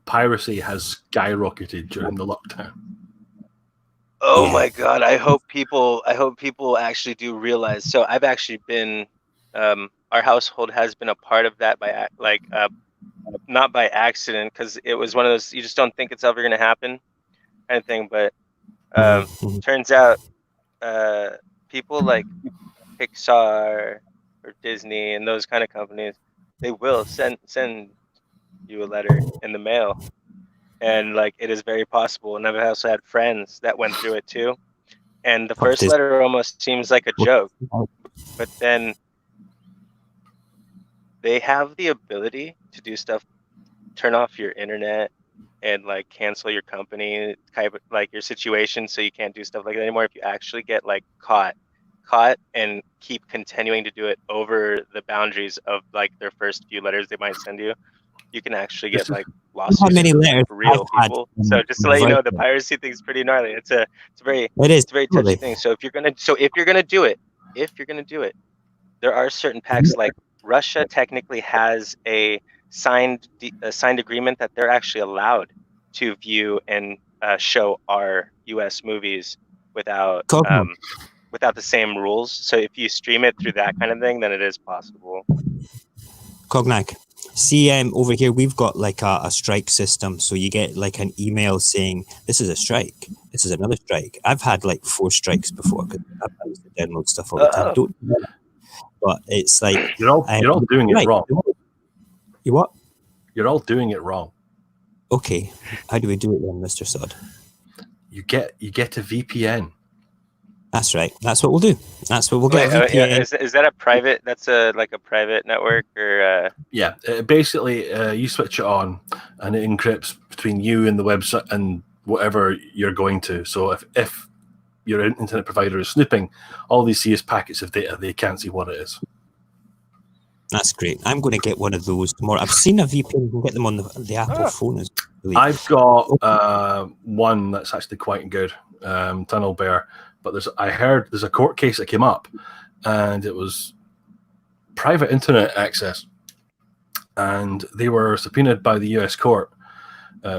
piracy has skyrocketed during the lockdown. Oh my God! I hope people actually do realize. So I've actually been, our household has been a part of that by not by accident, because it was one of those you just don't think it's ever going to happen kind of thing. But turns out, people like Pixar or Disney and those kind of companies, they will send you a letter in the mail. And like it is very possible, and I've also had friends that went through it too. And the first letter almost seems like a joke, but then they have the ability to do stuff, turn off your internet, and like cancel your company, type of, like your situation, so you can't do stuff like that anymore if you actually get like caught, and keep continuing to do it over the boundaries of like their first few letters they might send you. You can actually This get is- like How lawsuits many letters for real I've had people. from So just to let you know, the Virgin. piracy thing's pretty gnarly. It's a very It is very totally. touchy thing. So if you're gonna do it, there are certain pacts like Russia technically has a signed agreement that they're actually allowed to view and show our U.S. movies without Cognac. without the same rules. So if you stream it through that kind of thing, then it is possible. Cognac. See, over here we've got like a strike system, so you get like an email saying this is a strike, this is another strike. I've had like 4 strikes before because I used to download stuff all the time. Don't do that. But it's like You're all doing it right. wrong. You what? You're all doing it wrong. Okay, how do we do it then, Mr. Sod? You get a VPN. That's right. That's what we'll do. That's what we'll get. Wait, A VPN. is that a private? That's like a private network or? Yeah, basically, you switch it on, and it encrypts between you and the website and whatever you're going to. So if your internet provider is snooping, all they see is packets of data. They can't see what it is. That's great. I'm going to get one of those tomorrow. I've seen a VPN. You can get them on the Apple phone as well. I've got one that's actually quite good, Tunnel Bear. But I heard there's a court case that came up, and it was private internet access, and they were subpoenaed by the U.S. court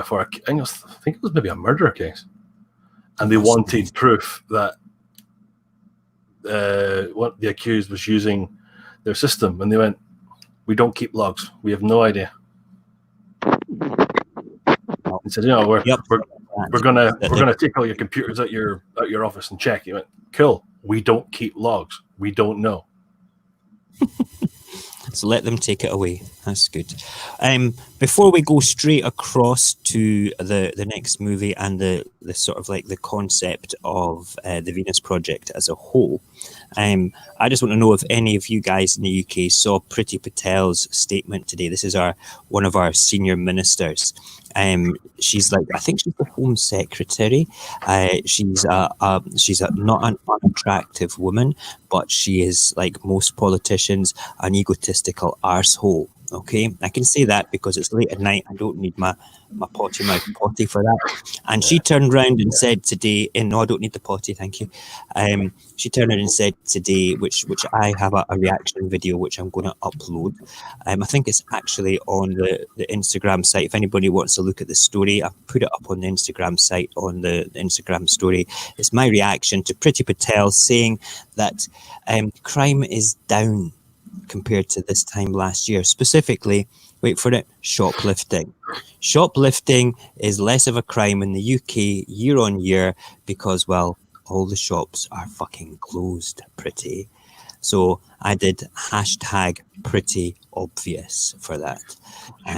for I think it was maybe a murder case, and they wanted proof that what the accused was using their system, and they went, "We don't keep logs. We have no idea." He said, we're gonna take all your computers at your office and check. You went, cool. We don't keep logs. We don't know. So let them take it away. That's good. Before we go straight across to the next movie and the sort of like the concept of the Venus Project as a whole, I just want to know if any of you guys in the UK saw Priti Patel's statement today. This is one of our senior ministers. She's like, I think she's the Home Secretary. She's not an unattractive woman, but she is, like most politicians, an egotistical arsehole. Okay, I can say that because it's late at night. I don't need my potty mouth potty for that. And she turned around and said today, no, I don't need the potty, thank you. She turned around and said today, which I have a reaction video which I'm going to upload. I think it's actually on the Instagram site. If anybody wants to look at the story, I've put it up on the Instagram site on the Instagram story. It's my reaction to Priti Patel saying that crime is down compared to this time last year. Specifically, wait for it, shoplifting. Shoplifting is less of a crime in the UK year on year because, well, all the shops are fucking closed, Pretty. So I did hashtag pretty obvious for that.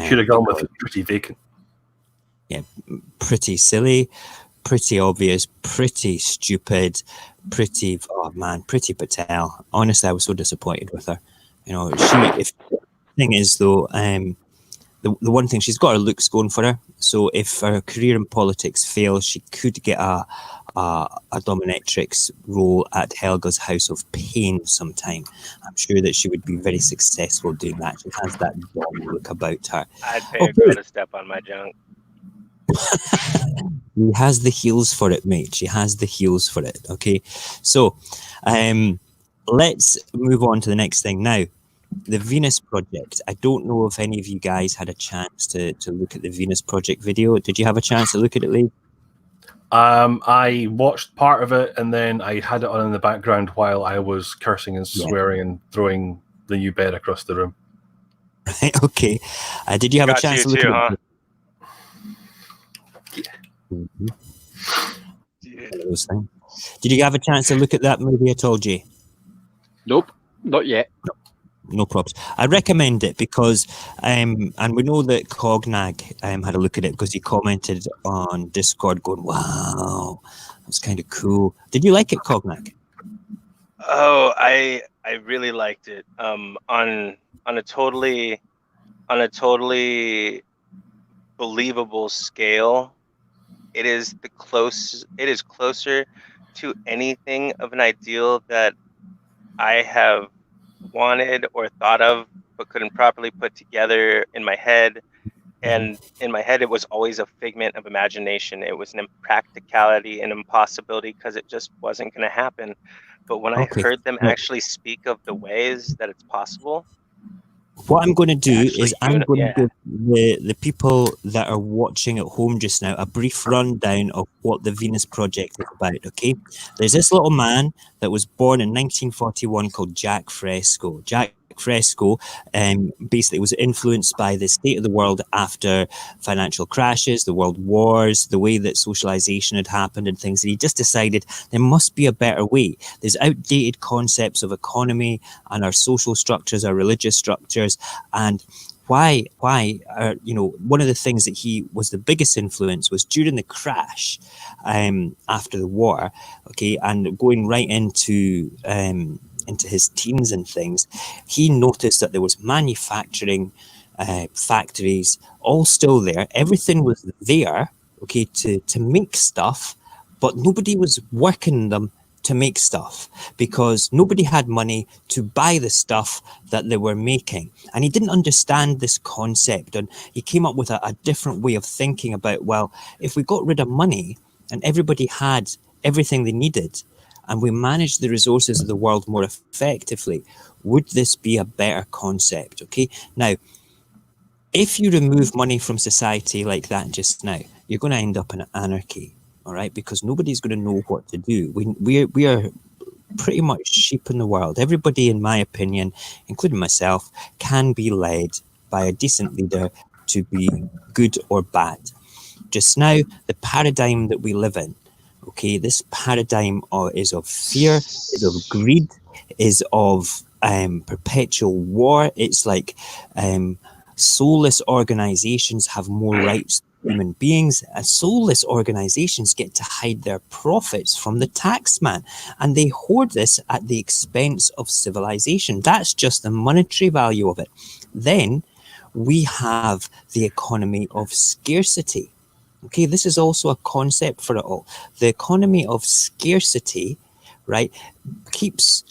Should have gone with pretty vacant. Yeah, pretty silly, pretty obvious, pretty stupid, pretty, oh man, Priti Patel. Honestly, I was so disappointed with her. You know, the thing is though, the one thing, she's got her looks going for her. So if her career in politics fails, she could get a dominatrix role at Helga's House of Pain sometime. I'm sure that she would be very successful doing that. She has that dom look about her. I'd pay a girl to step on my junk. She has the heels for it, mate. She has the heels for it. Okay, so let's move on to the next thing now. The Venus Project. I don't know if any of you guys had a chance to look at the Venus Project video. Did you have a chance to look at it, Lee? I watched part of it, and then I had it on in the background while I was cursing and swearing and throwing the new bed across the room. Right, okay. Did you have a chance to look at it? Mm-hmm. Yeah. Did you have a chance to look at that movie at all, Jay? Nope, not yet. No props. I recommend it because, and we know that Cognac had a look at it because he commented on Discord going, wow, that's kind of cool. Did you like it, Cognac? Oh, I really liked it. On a totally believable scale. It is closer to anything of an ideal that I have wanted or thought of but couldn't properly put together in my head. And in my head, it was always a figment of imagination. It was an impracticality, an impossibility, because it just wasn't going to happen. But when I Okay. heard them Well, actually speak of the ways that it's possible, what I'm going to do actually, is I'm going to give the people that are watching at home just now a brief rundown of what the Venus Project is about, okay? There's this little man that was born in 1941 called Jack Fresco. Jack Fresco basically was influenced by the state of the world after financial crashes, the world wars, the way that socialization had happened and things. And he just decided there must be a better way. There's outdated concepts of economy and our social structures, our religious structures, and why are, one of the things that he was the biggest influence was during the crash after the war, okay, and going right into his teens and things, he noticed that there was manufacturing factories all still there. Everything was there, okay, to make stuff, but nobody was working them to make stuff because nobody had money to buy the stuff that they were making. And he didn't understand this concept, and he came up with a different way of thinking about, well, if we got rid of money and everybody had everything they needed and we managed the resources of the world more effectively, would this be a better concept? Okay, now, if you remove money from society like that just now, you're going to end up in anarchy. All right, because nobody's going to know what to do. We are pretty much sheep in the world. Everybody, in my opinion, including myself, can be led by a decent leader to be good or bad. Just now, the paradigm that we live in, okay, this paradigm is of fear, is of greed, is of perpetual war. It's like soulless organizations have more rights human beings. Soulless organizations get to hide their profits from the taxman, and they hoard this at the expense of civilization. That's just the monetary value of it. Then we have the economy of scarcity. Okay, this is also a concept for it all. The economy of scarcity, right, keeps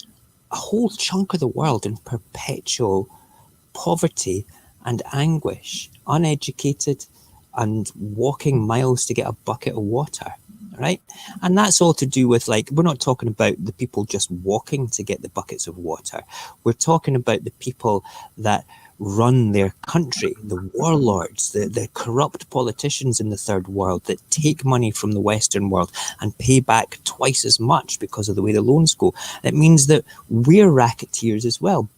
a whole chunk of the world in perpetual poverty and anguish, uneducated, and walking miles to get a bucket of water, right? And that's all to do with, like, we're not talking about the people just walking to get the buckets of water. We're talking about the people that run their country, the warlords, the corrupt politicians in the third world that take money from the Western world and pay back twice as much because of the way the loans go. It means that we're racketeers as well,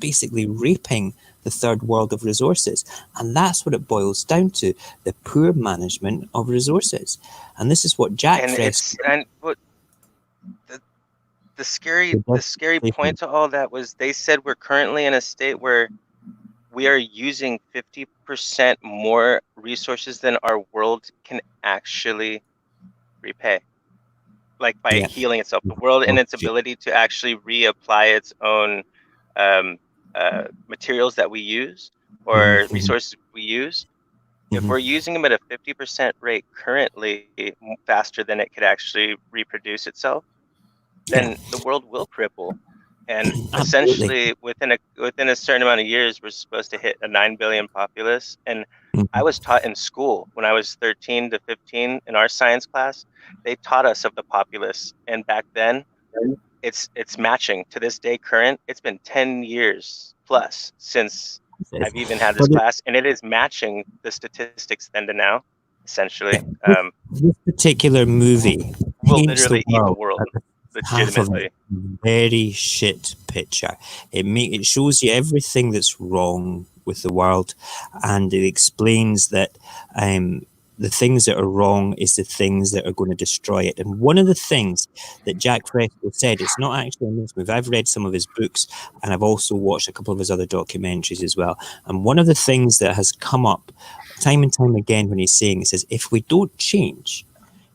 basically raping the third world of resources. And that's what it boils down to, the poor management of resources. And this is what Jack Fresco... The scary point to all that was they said we're currently in a state where we are using 50% more resources than our world can actually repay. Like by healing itself, the world and its ability to actually reapply its own materials that we use or resources we use. If we're using them at a 50% rate currently, faster than it could actually reproduce itself, then the world will cripple. And essentially, within a certain amount of years, we're supposed to hit a 9 billion populace. And I was taught in school when I was 13 to 15 in our science class, they taught us of the populace. And back then, it's matching to this day current. It's been 10 years plus since I've even had this class, and it is matching the statistics then to now, essentially. This particular movie will literally eat the world. Legitimately, very shit picture. It shows you everything that's wrong with the world, and it explains that the things that are wrong is the things that are going to destroy it. And one of the things that Jack Fresco said, it's not actually in this movie. I've read some of his books, and I've also watched a couple of his other documentaries as well. And one of the things that has come up time and time again when he's saying, he says, if we don't change,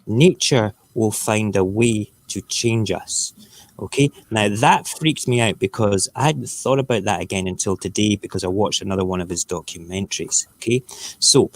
nature will find a way to change us. Okay, now that freaked me out because I hadn't thought about that again until today because I watched another one of his documentaries. Okay, so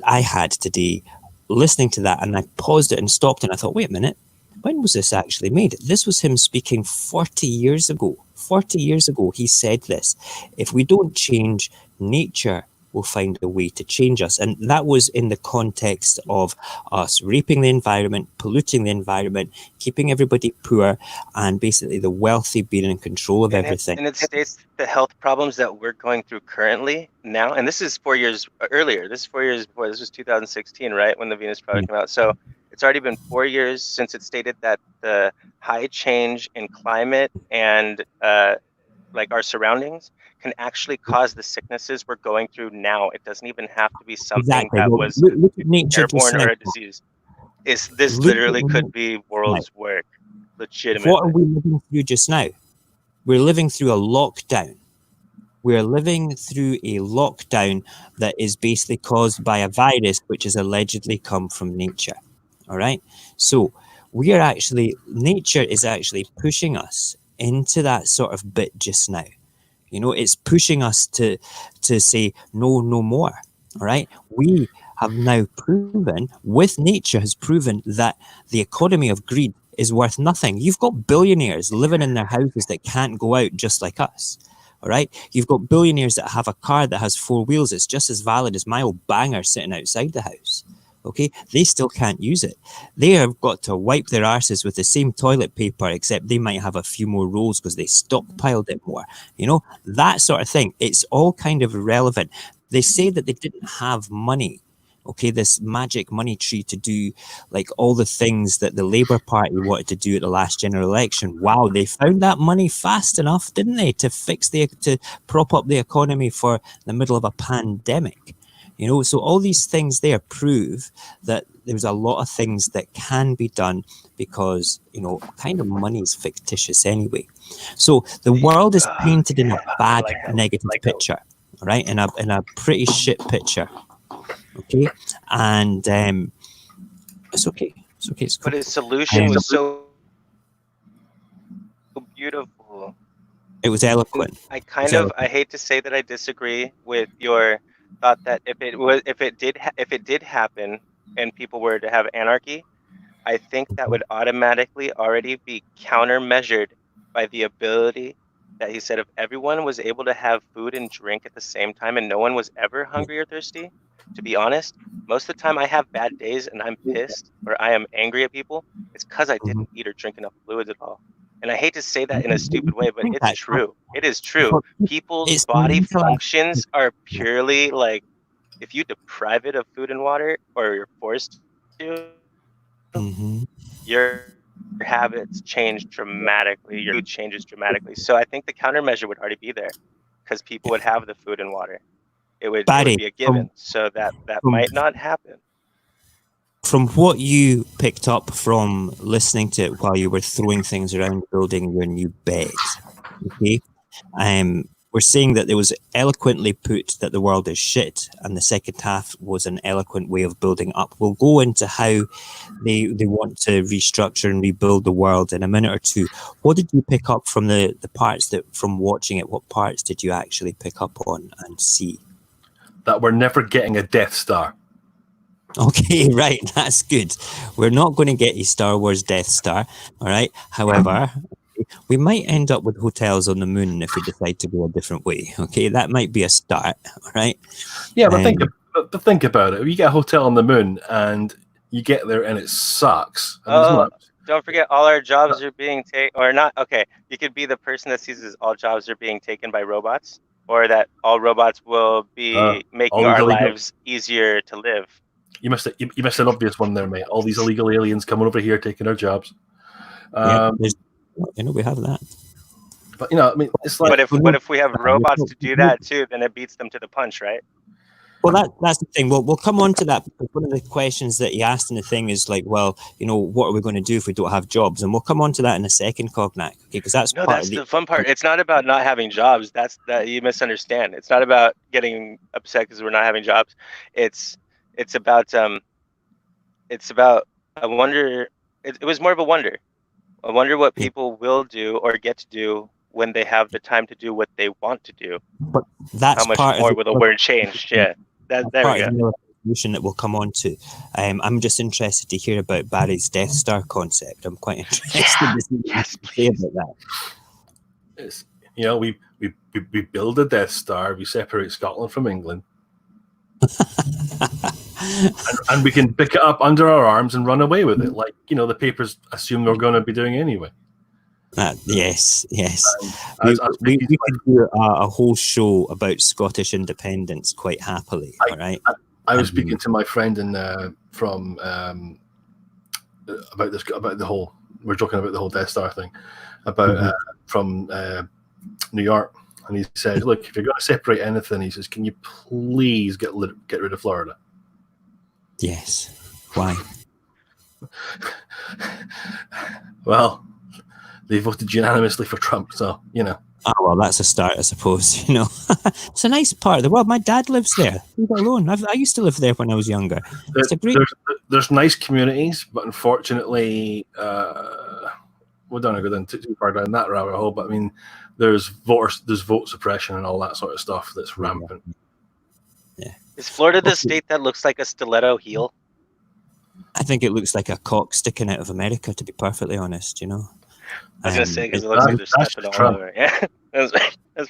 I had today listening to that, and I paused it and stopped and I thought, wait a minute, when was this actually made? This was him speaking 40 years ago. 40 years ago, he said this: if we don't change, nature will find a way to change us. And that was in the context of us raping the environment, polluting the environment, keeping everybody poor, and basically the wealthy being in control of everything. And it states the health problems that we're going through currently now, and this is 4 years earlier. This is 4 years before. This was 2016, right, when the Venus Project came out. So it's already been 4 years since it stated that the high change in climate and like our surroundings can actually cause the sicknesses we're going through now. It doesn't even have to be something that Well, was look at nature just airborne now. or a disease. This Look literally at could nature be just world's now. work, What are legitimately. we living through just now? We're living through a lockdown. We're living through a lockdown that is basically caused by a virus which has allegedly come from nature. All right. So we are actually, nature is actually pushing us into that sort of bit just now. You know, it's pushing us to say no more. All right. We have now proven, with nature has proven, that the economy of greed is worth nothing. You've got billionaires living in their houses that can't go out, just like us. All right. You've got billionaires that have a car that has 4 wheels. It's just as valid as my old banger sitting outside the house. Okay. They still can't use it. They have got to wipe their arses with the same toilet paper, except they might have a few more rolls because they stockpiled it more. You know, that sort of thing. It's all kind of irrelevant. They say that they didn't have money. Okay, this magic money tree to do like all the things that the Labour Party wanted to do at the last general election. Wow, they found that money fast enough, didn't they, to prop up the economy for the middle of a pandemic. You know, so all these things there prove that there's a lot of things that can be done because, you know, kind of money is fictitious anyway. So the world is painted in a bad, negative picture, all right, in a pretty shit picture. Okay, and it's okay. It's okay. It's cool. But his solution was so beautiful. It was eloquent. I hate to say that I disagree with your thought that if it did happen and people were to have anarchy, I think that would automatically already be countermeasured by the ability that he said if everyone was able to have food and drink at the same time and no one was ever hungry or thirsty. To be honest, most of the time I have bad days and I'm pissed or I am angry at people, it's because I didn't eat or drink enough fluids at all. And I hate to say that in a stupid way, but it's true. It is true. People's body functions are purely like, if you deprive it of food and water or you're forced to, your habits change dramatically. Your mood changes dramatically. So I think the countermeasure would already be there because people would have the food and water. It would be a given. So that might not happen. From what you picked up from listening to it while you were throwing things around building your new bed, okay, we're saying that there was eloquently put that the world is shit, and the second half was an eloquent way of building up. We'll go into how they want to restructure and rebuild the world in a minute or two. What did you pick up from the parts that, from watching it, what parts did you actually pick up on and see? That we're never getting a Death Star. Okay, right, that's good. We're not going to get a Star Wars Death Star, all right? However, we might end up with hotels on the moon if we decide to go a different way, okay? That might be a start, all right? Yeah, but think about it. If you get a hotel on the moon and you get there and it sucks. And don't forget, all our jobs are being taken, or not. Okay, you could be the person that sees as all jobs are being taken by robots, or that all robots will be making our lives easier to live. You missed an obvious one there, mate. All these illegal aliens coming over here taking our jobs. We have that. But I mean, it's like. But if we have robots to do that too, then it beats them to the punch, right? Well, that's the thing. We'll come on to that, because one of the questions that he asked in the thing is like, well, what are we going to do if we don't have jobs? And we'll come on to that in a second, Cognac. Okay, because that's the fun part. It's not about not having jobs. That you misunderstand. It's not about getting upset because we're not having jobs. It's about a wonder. It was more of a wonder. I wonder what people will do or get to do when they have the time to do what they want to do. But that's how much part more of will the word change? Yeah, there we go. Solution that we'll come on to. I'm just interested to hear about Barry's Death Star concept. I'm quite interested to see what you say about that. You know, we build a Death Star, we separate Scotland from England, and we can pick it up under our arms and run away with it, like, you know, the papers assume we're going to be doing anyway. Yes. As We could do a whole show about Scottish independence quite happily. All right. I was speaking to my friend from about the whole. We're talking about the whole Death Star thing, about from New York, and he said, "Look, if you're going to separate anything," he says, "can you please get rid of Florida?" Yes. Why? Well, they voted unanimously for Trump, so you know. Oh, well, that's a start, I suppose. You know, it's a nice part of the world. My dad lives there. Leave it alone. I used to live there when I was younger. It's a great. There's nice communities, but unfortunately, we don't want to go down too far down that rabbit hole. But I mean, there's vote suppression and all that sort of stuff that's rampant. Yeah. Is Florida the state that looks like a stiletto heel? I think it looks like a cock sticking out of America, to be perfectly honest. You know. I was gonna say because it looks like they're stepping all over. Yeah, that's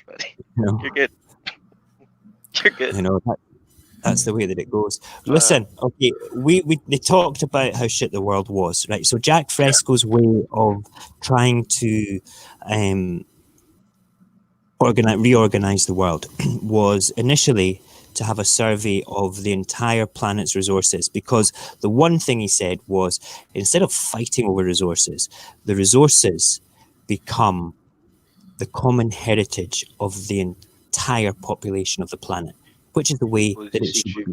funny. You know, You're good. You're good. You know, that's the way that it goes. Listen, okay, they talked about how shit the world was, right? So Jack Fresco's way of trying to reorganize the world was initially to have a survey of the entire planet's resources, because the one thing he said was, instead of fighting over resources, the resources become the common heritage of the entire population of the planet, which is the way that it should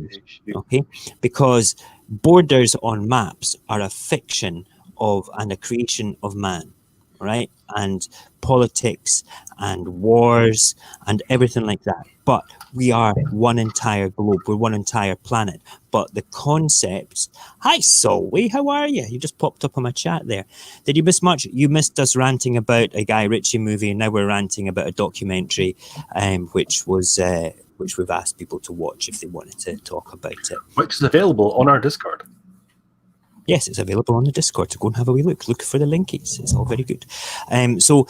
be. Okay, because borders on maps are a fiction of and a creation of man, right? And politics and wars and everything like that. But we are one entire globe. We're one entire planet. But the concepts... Hi, Solway. How are you? You just popped up on my chat there. Did you miss much? You missed us ranting about a Guy Ritchie movie, and now we're ranting about a documentary, which we've asked people to watch if they wanted to talk about it. Which is available on our Discord. Yes, it's available on the Discord, so go and have a wee look. Look for the linkies. It's all very good. So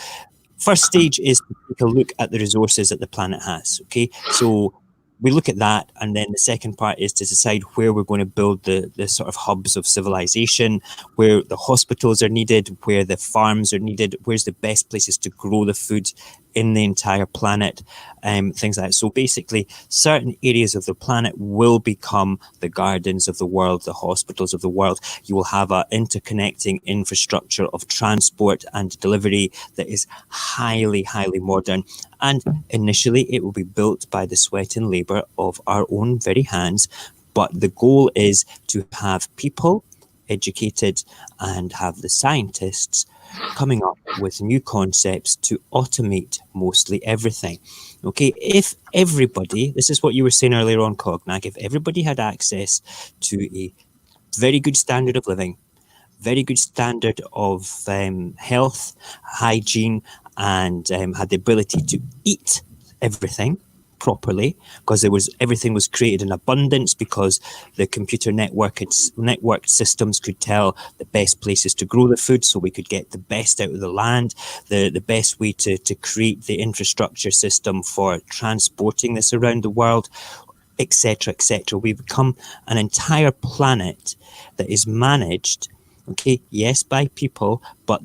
first stage is to take a look at the resources that the planet has, okay? So we look at that, and then the second part is to decide where we're going to build the sort of hubs of civilization, where the hospitals are needed, where the farms are needed, where's the best places to grow the food in the entire planet, things like that. So basically, certain areas of the planet will become the gardens of the world, the hospitals of the world. You will have an interconnecting infrastructure of transport and delivery that is highly, highly modern. And initially, it will be built by the sweat and labour of our own very hands. But the goal is to have people educated and have the scientists coming up with new concepts to automate mostly everything. Okay, if everybody, this is what you were saying earlier on, Cognac, if everybody had access to a very good standard of living, very good standard of health, hygiene, and had the ability to eat everything properly, because everything was created in abundance, because the computer network systems could tell the best places to grow the food, so we could get the best out of the land, the best way to create the infrastructure system for transporting this around the world, etc., etc. We become an entire planet that is managed, okay, yes, by people, but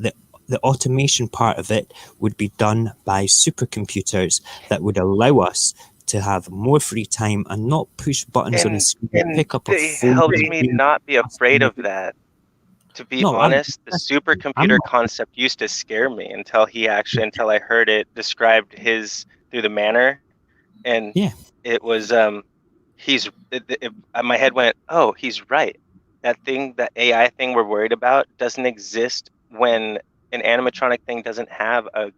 the automation part of it would be done by supercomputers that would allow us to have more free time and not push buttons on the screen and pick up a phone. It helps me not be afraid of that. To be honest, the supercomputer concept used to scare me until I heard it described through the manor, and it was my head went, oh, he's right. That AI thing we're worried about doesn't exist when an animatronic thing doesn't have a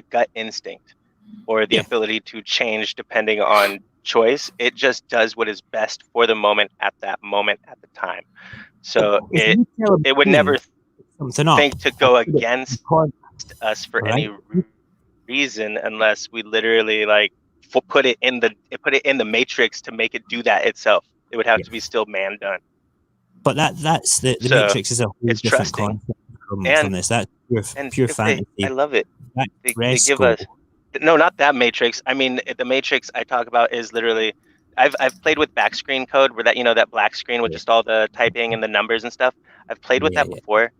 gut instinct or the ability to change depending on choice. It just does what is best for the moment at the time. So it would never think to go against us for any reason unless we literally put it in the matrix to make it do that itself. It would have to be still man done. But that's the matrix is a whole different concept from this. That's pure fantasy. I love it. They give us No, not that Matrix. I mean, the Matrix I talk about is literally. I've played with back screen code where that black screen with Yeah. just all the typing and the numbers and stuff. I've played with Yeah, that before,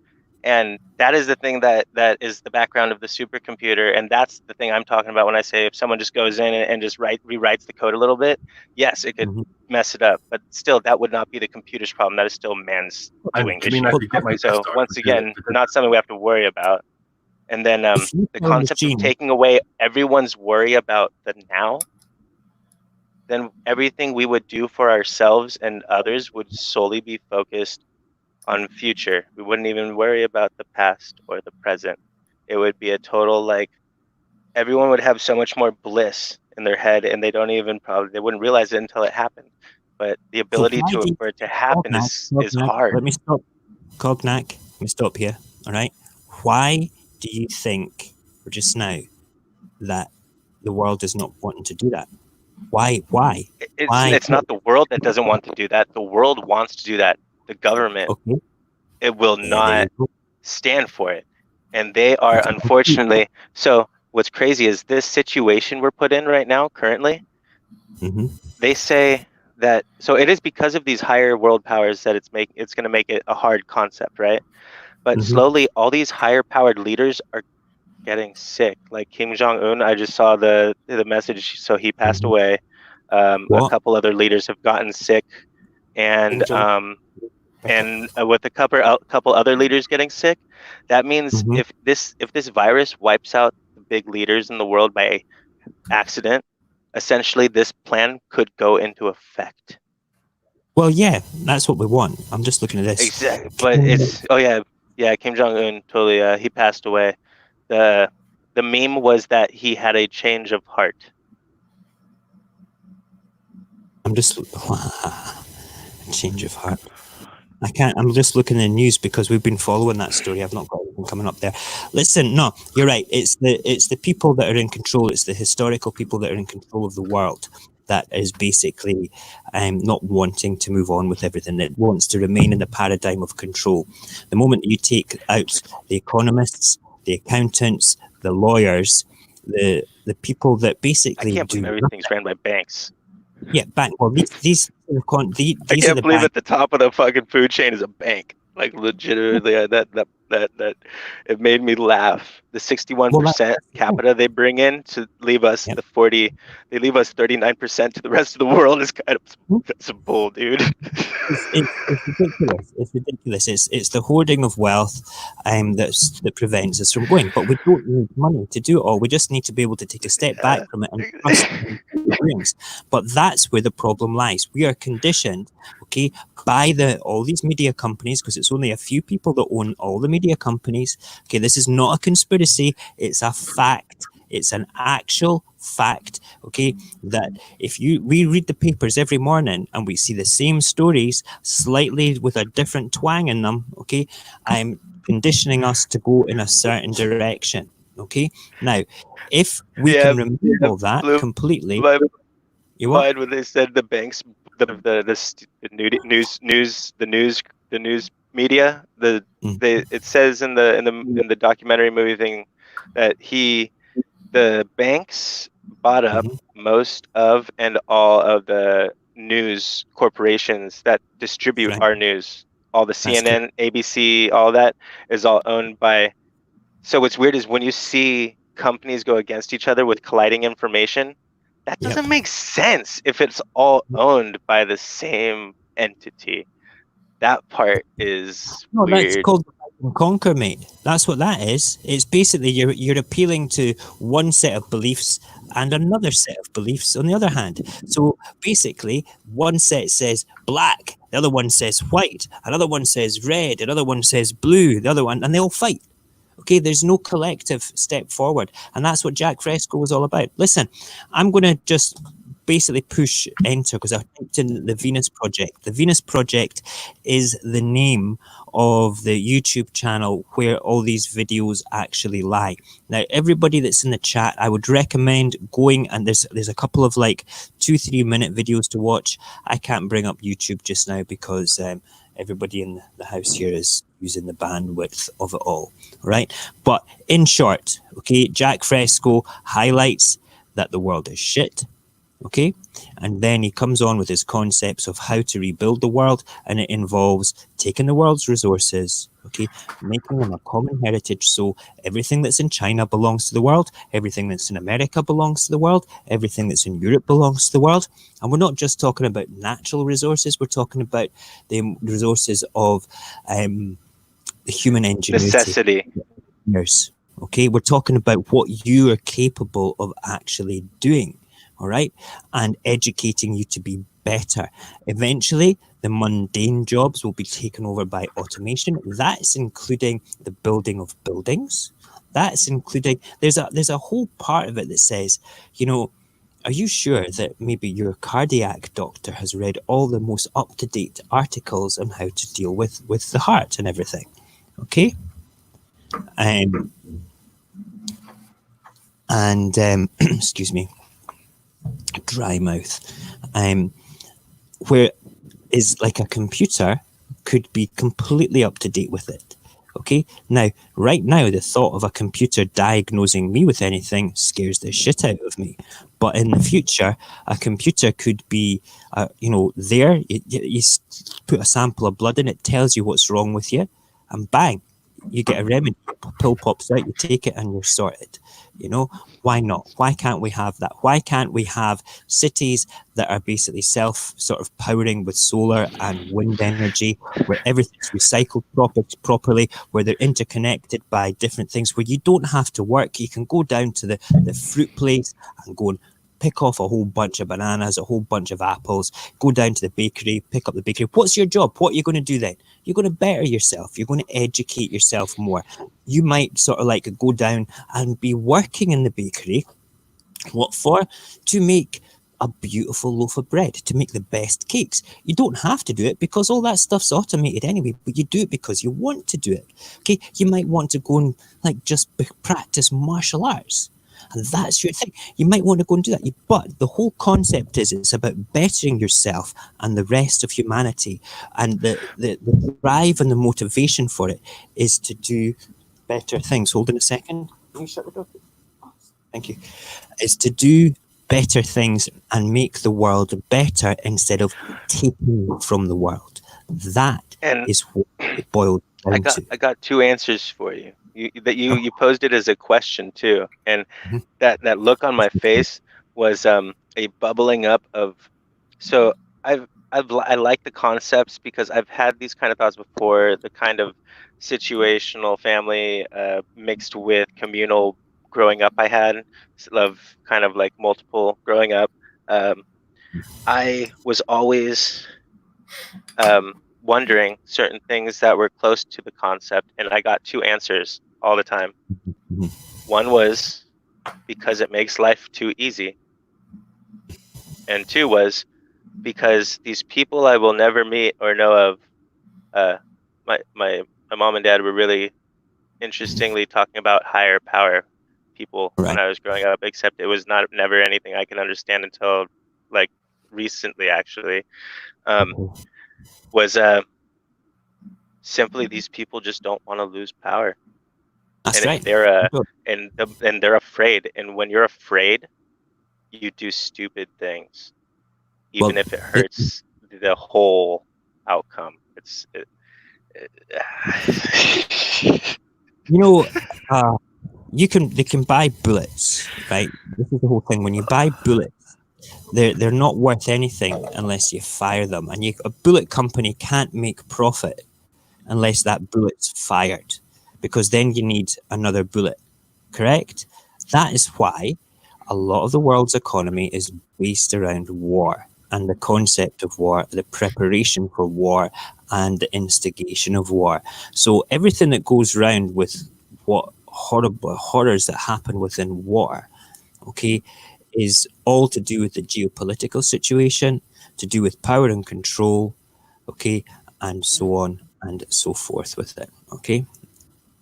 and that is the thing that is the background of the supercomputer, and that's the thing I'm talking about when I say if someone just goes in and just rewrites the code a little bit, yes, it could Mhm. mess it up, but still that would not be the computer's problem. That is still man's doing I mean, issue. I could get my So sister once to do it, again, but not something we have to worry about. And then If you the tell a concept of machine, taking away everyone's worry about the now, then everything we would do for ourselves and others would solely be focused on future. We wouldn't even worry about the past or the present. It would be a total like everyone would have so much more bliss in their head, and they wouldn't realize it until it happened. But the so ability why do you, for it to happen Cognac, is hard. let me stop. Cognac, let me stop here. All right. Why do you think, or just now, that the world is not wanting to do that? Why? Why? It's not the world that doesn't want to do that. The world wants to do that. The government, Okay. it will There not you go. stand for it. And they are unfortunately, so what's crazy is this situation we're put in right now, currently, Mm-hmm. they say that, so it is because of these higher world powers that it's going to make it a hard concept, right? But Mhm. slowly all these higher powered leaders are getting sick. Like Kim Jong-un, I just saw the message, so he passed Mhm. away. A What? couple other leaders have gotten sick, and with a couple other leaders getting sick, that means Mhm. if this virus wipes out the big leaders in the world by accident, essentially this plan could go into effect. Well, yeah, that's what we want. I'm just looking at this. Exactly, but it's Kim Jong-un totally. He passed away. The meme was that he had a change of heart. I'm just change of heart. I can't. I'm just looking at the news because we've been following that story. I've not got anything coming up there. Listen, no, you're right. It's the people that are in control. It's the historical people that are in control of the world that is basically not wanting to move on with everything. It wants to remain in the paradigm of control. The moment you take out the economists, the accountants, the lawyers, the people that basically I can't do believe everything's ran by banks. yeah, bank. Well, these I these are can't the believe banks. at the top of the fucking food chain is a bank. Like legitimately, that it made me laugh. The 61% Well, that's the thing. capita they bring in to leave us Yep. the 40, they leave us 39% to the rest of the world is kind of that's a bull, dude. It's ridiculous. It's ridiculous. It's the hoarding of wealth that prevents us from going. But we don't need money to do it all. We just need to be able to take a step back from it and trust in the brings. But that's where the problem lies. We are conditioned, okay, by all these media companies, because it's only a few people that own all the media companies. Okay, this is not a conspiracy. It's a fact. It's an actual fact, okay, that if we read the papers every morning and we see the same stories slightly with a different twang in them, okay, I'm conditioning us to go in a certain direction, okay. Now, if we can remove all that completely, you what? Mind when they said the banks, the news media, it says in the documentary movie thing that the banks bought up most of and all of the news corporations that distribute our news. All the CNN, ABC, all that is all owned by. So what's weird is when you see companies go against each other with colliding information, that doesn't make sense if it's all owned by the same entity. That part is No, weird. that's called divide and conquer, mate. That's what that is. It's basically you're appealing to one set of beliefs and another set of beliefs on the other hand. So basically, one set says black, the other one says white, another one says red, another one says blue, the other one, and they all fight. Okay, there's no collective step forward, and that's what Jack Fresco was all about. Listen, I'm going to just basically push enter because I typed in the Venus Project. The Venus Project is the name of the YouTube channel where all these videos actually lie. Now, everybody that's in the chat, I would recommend going, and there's a couple of like 2-3 minute videos to watch. I can't bring up YouTube just now because everybody in the house here is using the bandwidth of it all, right? But in short, okay, Jack Fresco highlights that the world is shit, okay? And then he comes on with his concepts of how to rebuild the world, and it involves taking the world's resources, okay, making them a common heritage, so everything that's in China belongs to the world, everything that's in America belongs to the world, everything that's in Europe belongs to the world. And we're not just talking about natural resources, we're talking about the resources of the human ingenuity. Necessity. Yes. Okay, we're talking about what you are capable of actually doing, all right, and educating you to be better. Eventually, the mundane jobs will be taken over by automation. That's including the building of buildings. That's including, there's a whole part of it that says, you know, are you sure that maybe your cardiac doctor has read all the most up-to-date articles on how to deal with the heart and everything? Okay? Excuse me, dry mouth. Where is like a computer could be completely up to date with it. Okay, now, right now, the thought of a computer diagnosing me with anything scares the shit out of me. But in the future, a computer could be, there. You put a sample of blood in, it tells you what's wrong with you, and bang, you get a remedy. A pill pops out, you take it, and you're sorted. You know, why not? Why can't we have that? Why can't we have cities that are basically powering with solar and wind energy, where everything's recycled properly, where they're interconnected by different things, where you don't have to work. You can go down to the fruit place and go and pick off a whole bunch of bananas, a whole bunch of apples, go down to the bakery, pick up the bakery. What's your job? What are you going to do then? You're going to better yourself. You're going to educate yourself more. You might sort of like go down and be working in the bakery. What for? To make a beautiful loaf of bread, to make the best cakes. You don't have to do it because all that stuff's automated anyway, but you do it because you want to do it. Okay, you might want to go and just practice martial arts. And that's your thing. You might want to go and do that. But the whole concept is it's about bettering yourself and the rest of humanity. And the drive and the motivation for it is to do better things. Hold on a second. Can you shut the door? Thank you. Is to do better things and make the world better instead of taking from the world. That is what it boils down to. I got two answers for you. You posed it as a question too, and that look on my face was a bubbling up of. So I like the concepts because I've had these kind of thoughts before. The kind of situational family mixed with communal growing up I had, of kind of like multiple growing up. I was always wondering certain things that were close to the concept, and I got two answers all the time. One was because it makes life too easy, and two was because these people I will never meet or know of. My mom and dad were really interestingly talking about higher power people when I was growing up, except it was never anything I can understand until like recently actually. Was simply these people just don't want to lose power. That's right. They're and they're afraid, and when you're afraid, you do stupid things, even if it hurts the whole outcome. They can buy bullets, right? This is the whole thing. When you buy bullets, they're not worth anything unless you fire them, and a bullet company can't make profit unless that bullet's fired, because then you need another bullet. Correct? That is why a lot of the world's economy is based around war and the concept of war, the preparation for war, and the instigation of war. So everything that goes around with what horrible horrors that happen within war, okay, is all to do with the geopolitical situation, to do with power and control, okay, and so on and so forth with it, okay?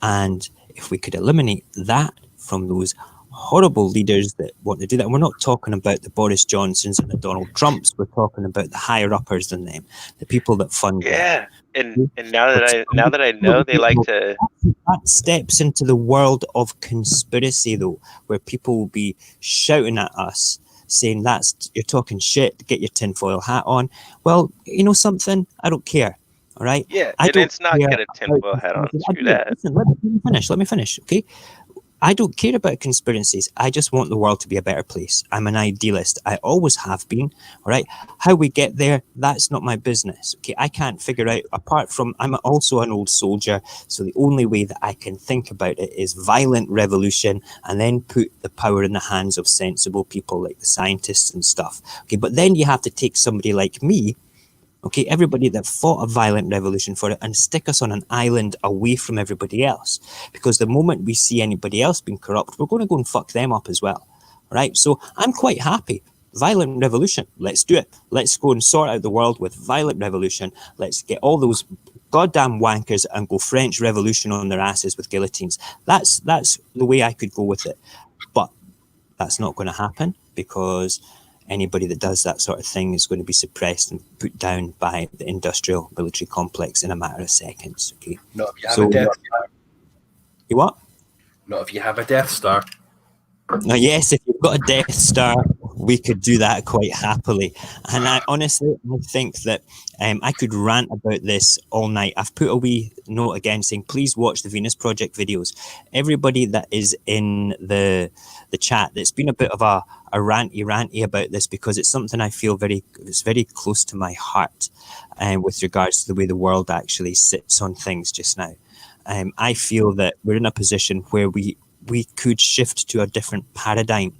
And if we could eliminate that from those horrible leaders that want to do that. And we're not talking about the Boris Johnsons and the Donald Trumps. We're talking about the higher uppers than them, the people that fund that. Yeah, and now that I know they like to. That steps into the world of conspiracy, though, where people will be shouting at us, saying you're talking shit. Get your tinfoil hat on. Well, you know something? I don't care. All right. Yeah, and it's not get a tinfoil hat on. Screw that. Listen, let me finish. Okay. I don't care about conspiracies. I just want the world to be a better place. I'm an idealist. I always have been. All right. How we get there, that's not my business. Okay. I can't figure out, apart from, I'm also an old soldier. So the only way that I can think about it is violent revolution and then put the power in the hands of sensible people like the scientists and stuff. Okay. But then you have to take somebody like me. Okay, everybody that fought a violent revolution for it, and stick us on an island away from everybody else. Because the moment we see anybody else being corrupt, we're going to go and fuck them up as well. Right? So I'm quite happy. Violent revolution, let's do it. Let's go and sort out the world with violent revolution. Let's get all those goddamn wankers and go French Revolution on their asses with guillotines. That's the way I could go with it. But that's not going to happen, because anybody that does that sort of thing is going to be suppressed and put down by the industrial military complex in a matter of seconds. Okay. Not if you have a Death Star. You what? Not if you have a Death Star. Now, yes, if you've got a Death Star, we could do that quite happily. And I honestly think that I could rant about this all night. I've put a wee note again saying, please watch the Venus Project videos. Everybody that is in the chat, that's been a bit of a ranty about this, because it's something I feel it's very close to my heart with regards to the way the world actually sits on things just now. I feel that we're in a position where we could shift to a different paradigm.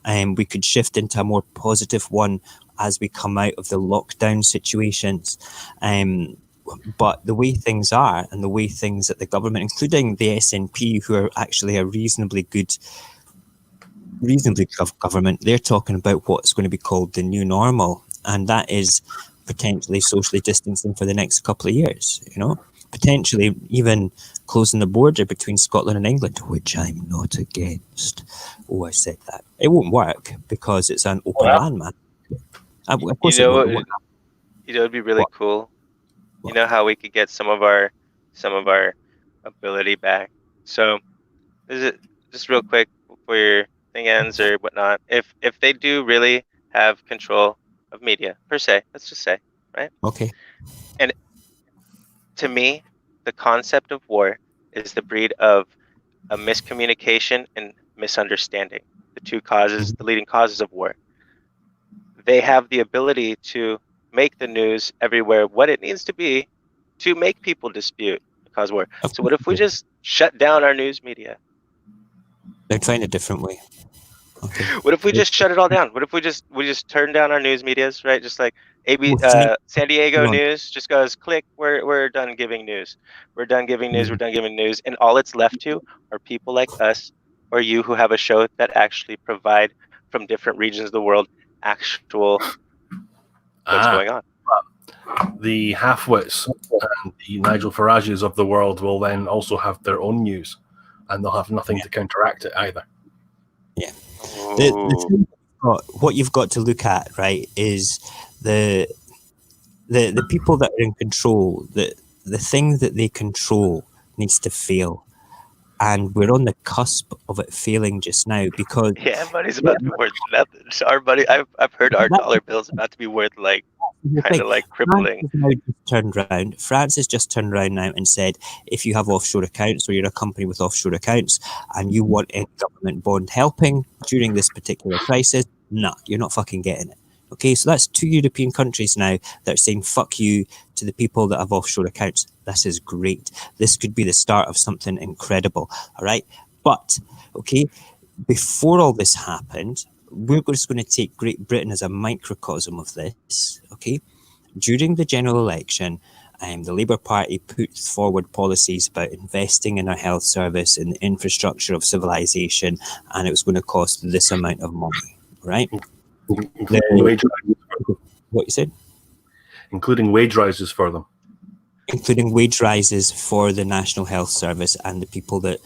We could shift into a more positive one as we come out of the lockdown situations. But the way things are, and the way things that the government, including the SNP, who are actually a reasonably good government, they're talking about what's going to be called the new normal. And that is potentially socially distancing for the next couple of years, you know, potentially even closing the border between Scotland and England, which I'm not against. Oh, I said that. It won't work because it's an open land, man. Of course, it'd be really cool. You know how we could get some of our ability back. So, is it just real quick before your thing ends or whatnot? If they do really have control of media per se, let's just say, right? Okay. And to me, the concept of war is the breed of a miscommunication and misunderstanding. The two causes, the leading causes of war. They have the ability to make the news everywhere what it needs to be to make people dispute and cause war. So what if we just shut down our news media? They're trying a different way. Okay. What if we just shut it all down? What if we just turn down our news medias, right? Just like San Diego News just goes click, we're done giving news. We're done giving news, we're done giving news. And all it's left to are people like us or you who have a show that actually provide from different regions of the world actual what's going on. The half-wits and the Nigel Farages of the world will then also have their own news, and they'll have nothing to counteract it either. Yeah. The thing what you've got to look at, right, is the people that are in control. The thing that they control needs to fail. And we're on the cusp of it failing just now, because money's about to be worth nothing. So our money, I've heard our dollar bill's about to be worth like kind of like crippling. France has just turned around now and said, if you have offshore accounts or you're a company with offshore accounts and you want a government bond helping during this particular crisis, nah, you're not fucking getting it. Okay, so that's 2 European countries now that are saying fuck you to the people that have offshore accounts. This is great. This could be the start of something incredible. All right. But, okay, before all this happened, we're just going to take Great Britain as a microcosm of this. Okay. During the general election, the Labour Party put forward policies about investing in our health service and the infrastructure of civilization, and it was going to cost this amount of money. Right. Including wage rises. What you said? Including wage rises for them. including wage rises for the National Health Service and the people that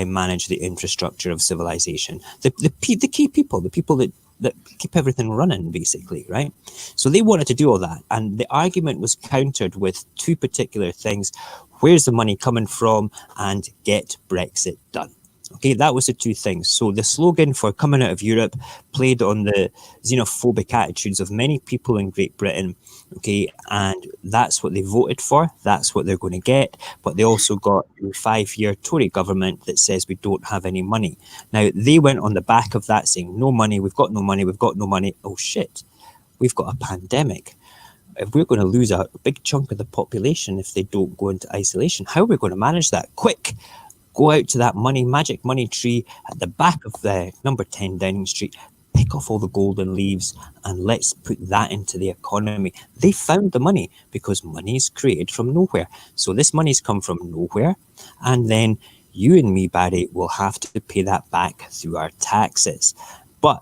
manage the infrastructure of civilization. The key people, the people that keep everything running, basically, right? So they wanted to do all that. And the argument was countered with two particular things. Where's the money coming from? And get Brexit done. Okay, that was the two things. So the slogan for coming out of Europe played on the xenophobic attitudes of many people in Great Britain. Okay, and that's what they voted for. That's what they're going to get. But they also got a 5-year Tory government that says we don't have any money. Now, they went on the back of that saying, no money, we've got no money, we've got no money. Oh, shit, we've got a pandemic. If we're going to lose a big chunk of the population if they don't go into isolation, how are we going to manage that? Quick! Go out to that magic money tree at the back of the number 10 Downing Street, pick off all the golden leaves, and let's put that into the economy. They found the money because money is created from nowhere. So this money's come from nowhere, and then you and me, Barry, will have to pay that back through our taxes. But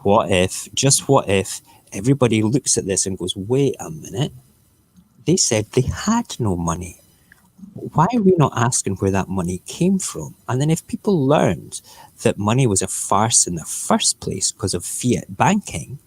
what if, just what if, everybody looks at this and goes, wait a minute, they said they had no money. Why are we not asking where that money came from? And then if people learned that money was a farce in the first place because of fiat banking,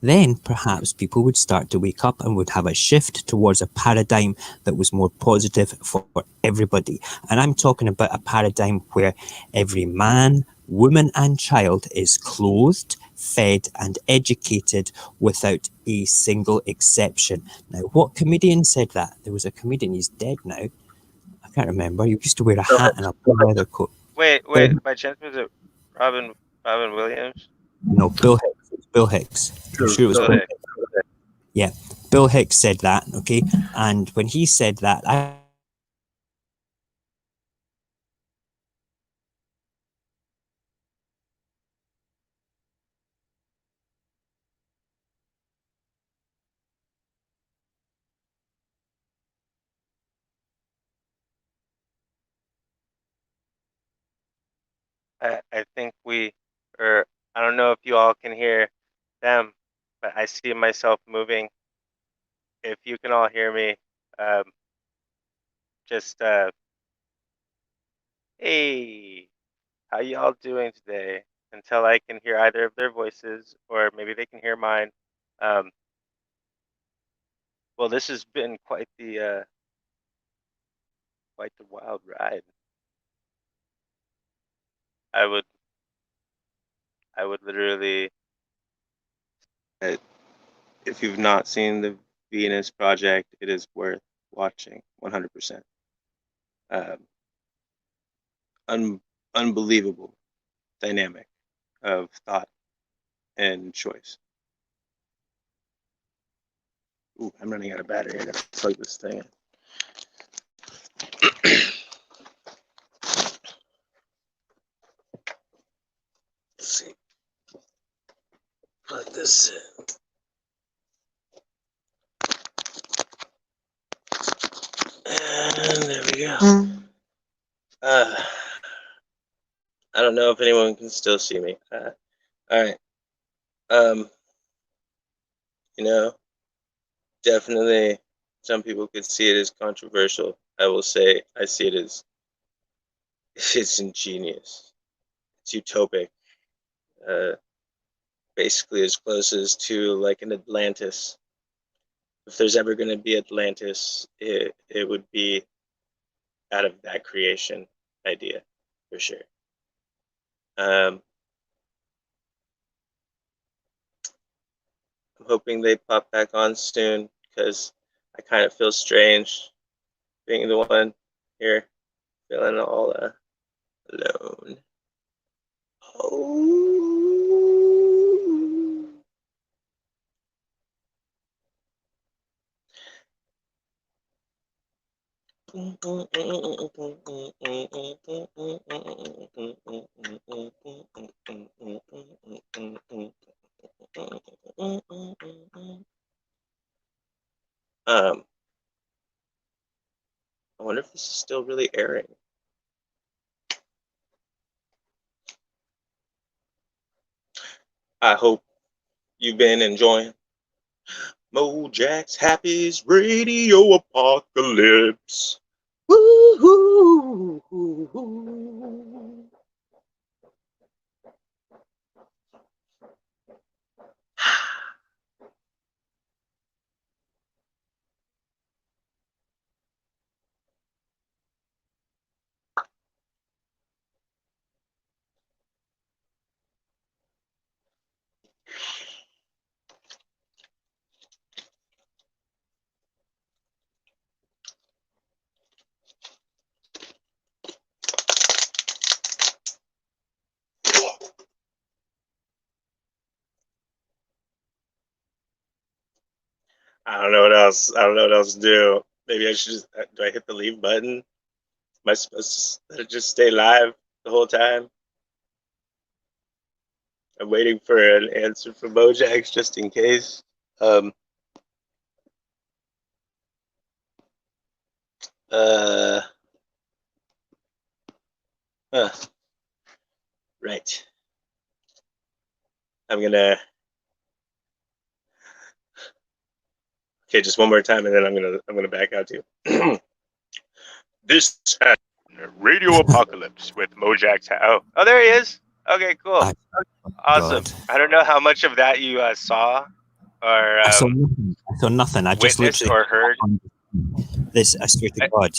then perhaps people would start to wake up and would have a shift towards a paradigm that was more positive for everybody. And I'm talking about a paradigm where every man, woman and child is clothed, fed and educated without a single exception. Now, what comedian said that? There was a comedian, he's dead now. I can't remember. He used to wear a hat and a leather coat. Wait. By chance, was it Robin Williams? No, Bill Hicks. It was Bill Hicks. I'm sure it was Bill Hicks. Yeah, Bill Hicks said that. Okay, and when he said that, I think or I don't know if you all can hear them, but I see myself moving. If you can all hear me, just hey, how y'all doing today? Until I can hear either of their voices, or maybe they can hear mine. Well, this has been quite the wild ride. I would literally, if you've not seen the Venus Project, it is worth watching 100%. Unbelievable dynamic of thought and choice. Ooh, I'm running out of battery. I gotta plug this thing in. Let's see. Plug this in. And there we go. I don't know if anyone can still see me. All right. Definitely some people could see it as controversial. I will say I see it as it's ingenious. It's utopic. Basically as close as to like an Atlantis. If there's ever going to be Atlantis, it would be out of that creation idea, for sure. I'm hoping they pop back on soon, because I kind of feel strange being the one here, feeling all alone. Oh. I wonder if this is still really airing. I hope you've been enjoying Mojack's Happy's Radio Apocalypse. Woo-hoo. I don't know what else. I don't know what else to do. Maybe I should just. Do I hit the leave button? Am I supposed to just stay live the whole time? I'm waiting for an answer from Mojax just in case. Uh, right. I'm gonna. Okay, just one more time, and then I'm gonna back out too. This has been Radio Apocalypse with Mojax. Oh, there he is. Okay, cool. Awesome. God. I don't know how much of that you saw or I saw nothing. I saw nothing. I just witnessed literally or heard. this. I swear to God.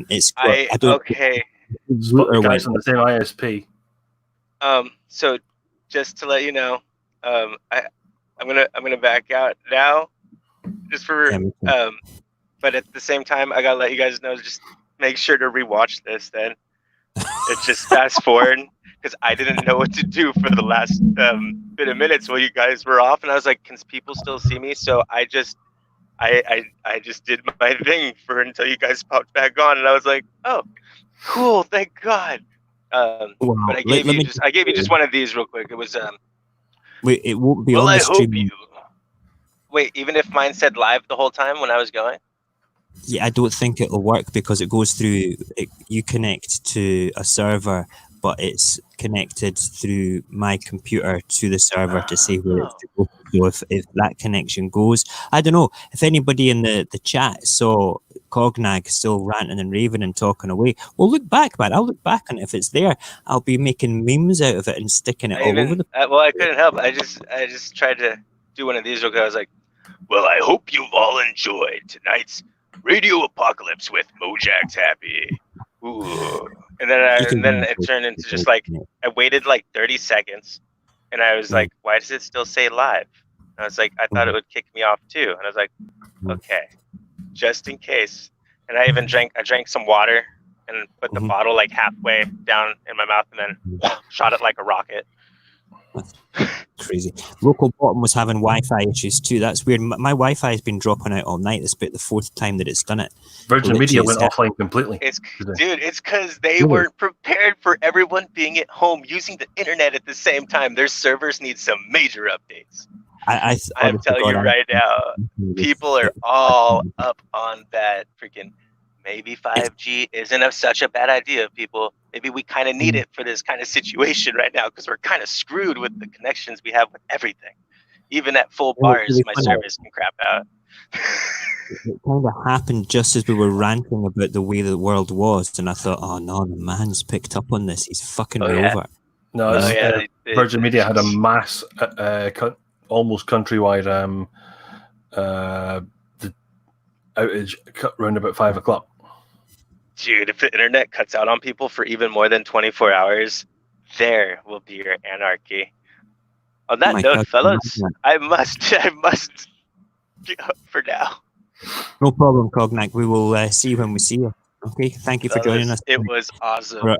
It's. I don't. Okay. Router Guys went. on the same ISP. So just to let you know, I'm gonna back out now, just for but at the same time, I gotta let you guys know, just make sure to rewatch this. Then it's just fast forward because I didn't know what to do for the last bit of minutes while you guys were off, and I was like, can people still see me? So I just did my thing for until you guys popped back on, and I was like, oh, cool, thank God. Wow. But I gave you just one of these real quick. It was Wait, it won't be well, on I the hope stream. you. Wait, even if mine said live the whole time when I was going. Yeah, I don't think it'll work because it goes through. You connect to a server, but it's connected through my computer to the server to say where it's to go. So if that connection goes, I don't know if anybody in the chat saw Cognag still ranting and raving and talking away. Well, look back, man. I'll look back on it. If it's there, I'll be making memes out of it and sticking it all over the. Well, I couldn't help. I just tried to do one of these real quick. I was like, well, I hope you've all enjoyed tonight's Radio Apocalypse with Mojax Happy. Ooh. And then it turned into just like, I waited like 30 seconds and I was like, why does it still say live? And I was like, I thought it would kick me off too. And I was like, okay, just in case. And I drank some water and put the bottle like halfway down in my mouth and then shot it like a rocket. Crazy. Local bottom was having Wi-Fi issues too. That's weird. My Wi-Fi has been dropping out all night. It's about the fourth time that it's done it. Virgin Media went offline completely. It's because they weren't prepared for everyone being at home using the internet at the same time. Their servers need some major updates. I'm telling you right now, people are all up on that freaking. Maybe 5G isn't such a bad idea, people. Maybe we kind of need it for this kind of situation right now because we're kind of screwed with the connections we have with everything. Even at full bars, my service can crap out. It kind of happened just as we were ranting about the way the world was, and I thought, oh no, the man's picked up on this. He's fucking me over. No, Virgin Media had a mass, almost countrywide outage around about 5 o'clock. Dude, if the internet cuts out on people for even more than 24 hours, there will be your anarchy. On that note, fellas, I must get up for now. No problem, Cognac. We will see you when we see you. Okay, thank you for joining us. It was awesome.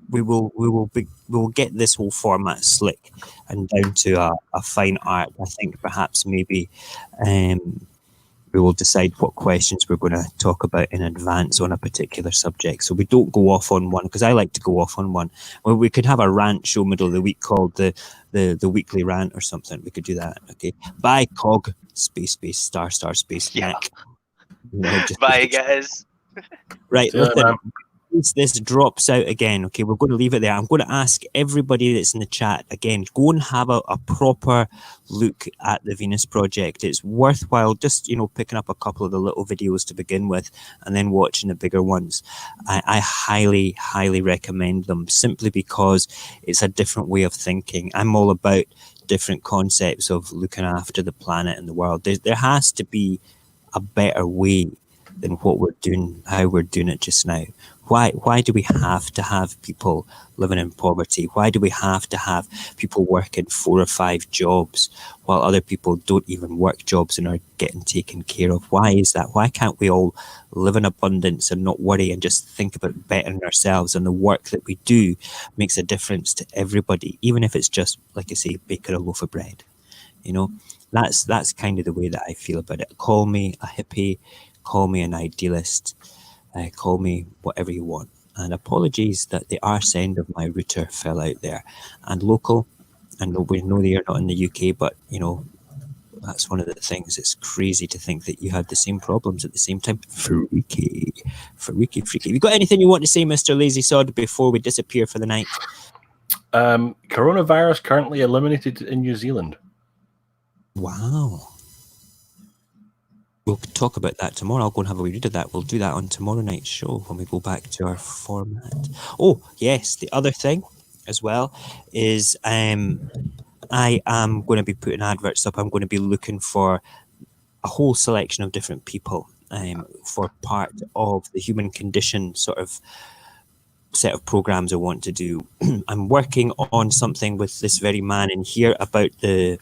We will get this whole format slick and down to a fine art. I think perhaps maybe we will decide what questions we're going to talk about in advance on a particular subject. So we don't go off on one, because I like to go off on one. Well, we could have a rant show middle of the week called the weekly rant or something. We could do that. Okay. Bye, Cog. Space, star, space, yeah. neck. You know, bye, guys. Right. Listen, case this drops out again, okay, we're going to leave it there. I'm going to ask everybody that's in the chat again, go and have a proper look at the Venus Project. It's worthwhile just, picking up a couple of the little videos to begin with and then watching the bigger ones. I highly, highly recommend them simply because it's a different way of thinking. I'm all about different concepts of looking after the planet and the world. There has to be a better way than what we're doing, how we're doing it just now. Why do we have to have people living in poverty? Why do we have to have people working 4 or 5 jobs while other people don't even work jobs and are getting taken care of? Why is that? Why can't we all live in abundance and not worry and just think about bettering ourselves? And the work that we do makes a difference to everybody, even if it's just, like I say, baking a loaf of bread. That's kind of the way that I feel about it. Call me a hippie, call me an idealist, call me whatever you want. And apologies that the arse end of my router fell out there. And local, and we know they are not in the UK, but that's one of the things. It's crazy to think that you had the same problems at the same time. Freaky. Have you got anything you want to say, Mr. Lazy Sod, before we disappear for the night? Coronavirus currently eliminated in New Zealand. Wow. We'll talk about that tomorrow. I'll go and have a wee read of that. We'll do that on tomorrow night's show when we go back to our format. Oh, yes. The other thing as well is I am going to be putting adverts up. I'm going to be looking for a whole selection of different people for part of the human condition sort of set of programs I want to do. I'm working on something with this very man in here about the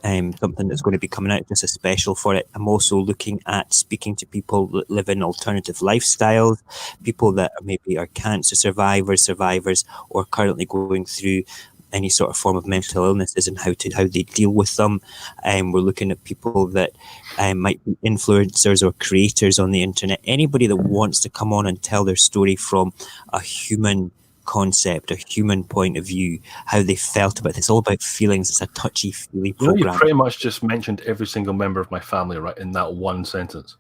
something that's going to be coming out, just a special for it. I'm also looking at speaking to people that live in alternative lifestyles, people that maybe are cancer survivors, or currently going through any sort of form of mental illnesses and how they deal with them. We're looking at people that might be influencers or creators on the internet. Anybody that wants to come on and tell their story from a human concept, a human point of view, how they felt about it. It's all about feelings. It's a touchy-feely program. You pretty much just mentioned every single member of my family right in that one sentence.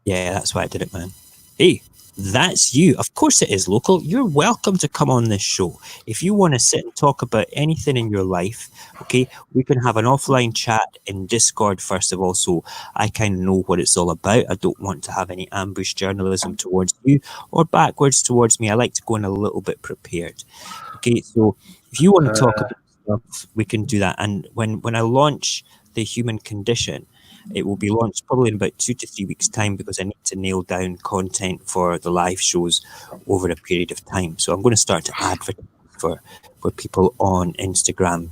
Yeah, that's why I did it, man. Hey, that's you. Of course it is, local. You're welcome to come on this show. If you want to sit and talk about anything in your life, okay, we can have an offline chat in Discord first of all, so I kind of know what it's all about. I don't want to have any ambush journalism towards you or backwards towards me. I like to go in a little bit prepared. Okay, so if you want to talk about stuff, we can do that. And when I launch the human condition, it will be launched probably in about 2 to 3 weeks' time because I need to nail down content for the live shows over a period of time. So I'm going to start to advertise for people on Instagram,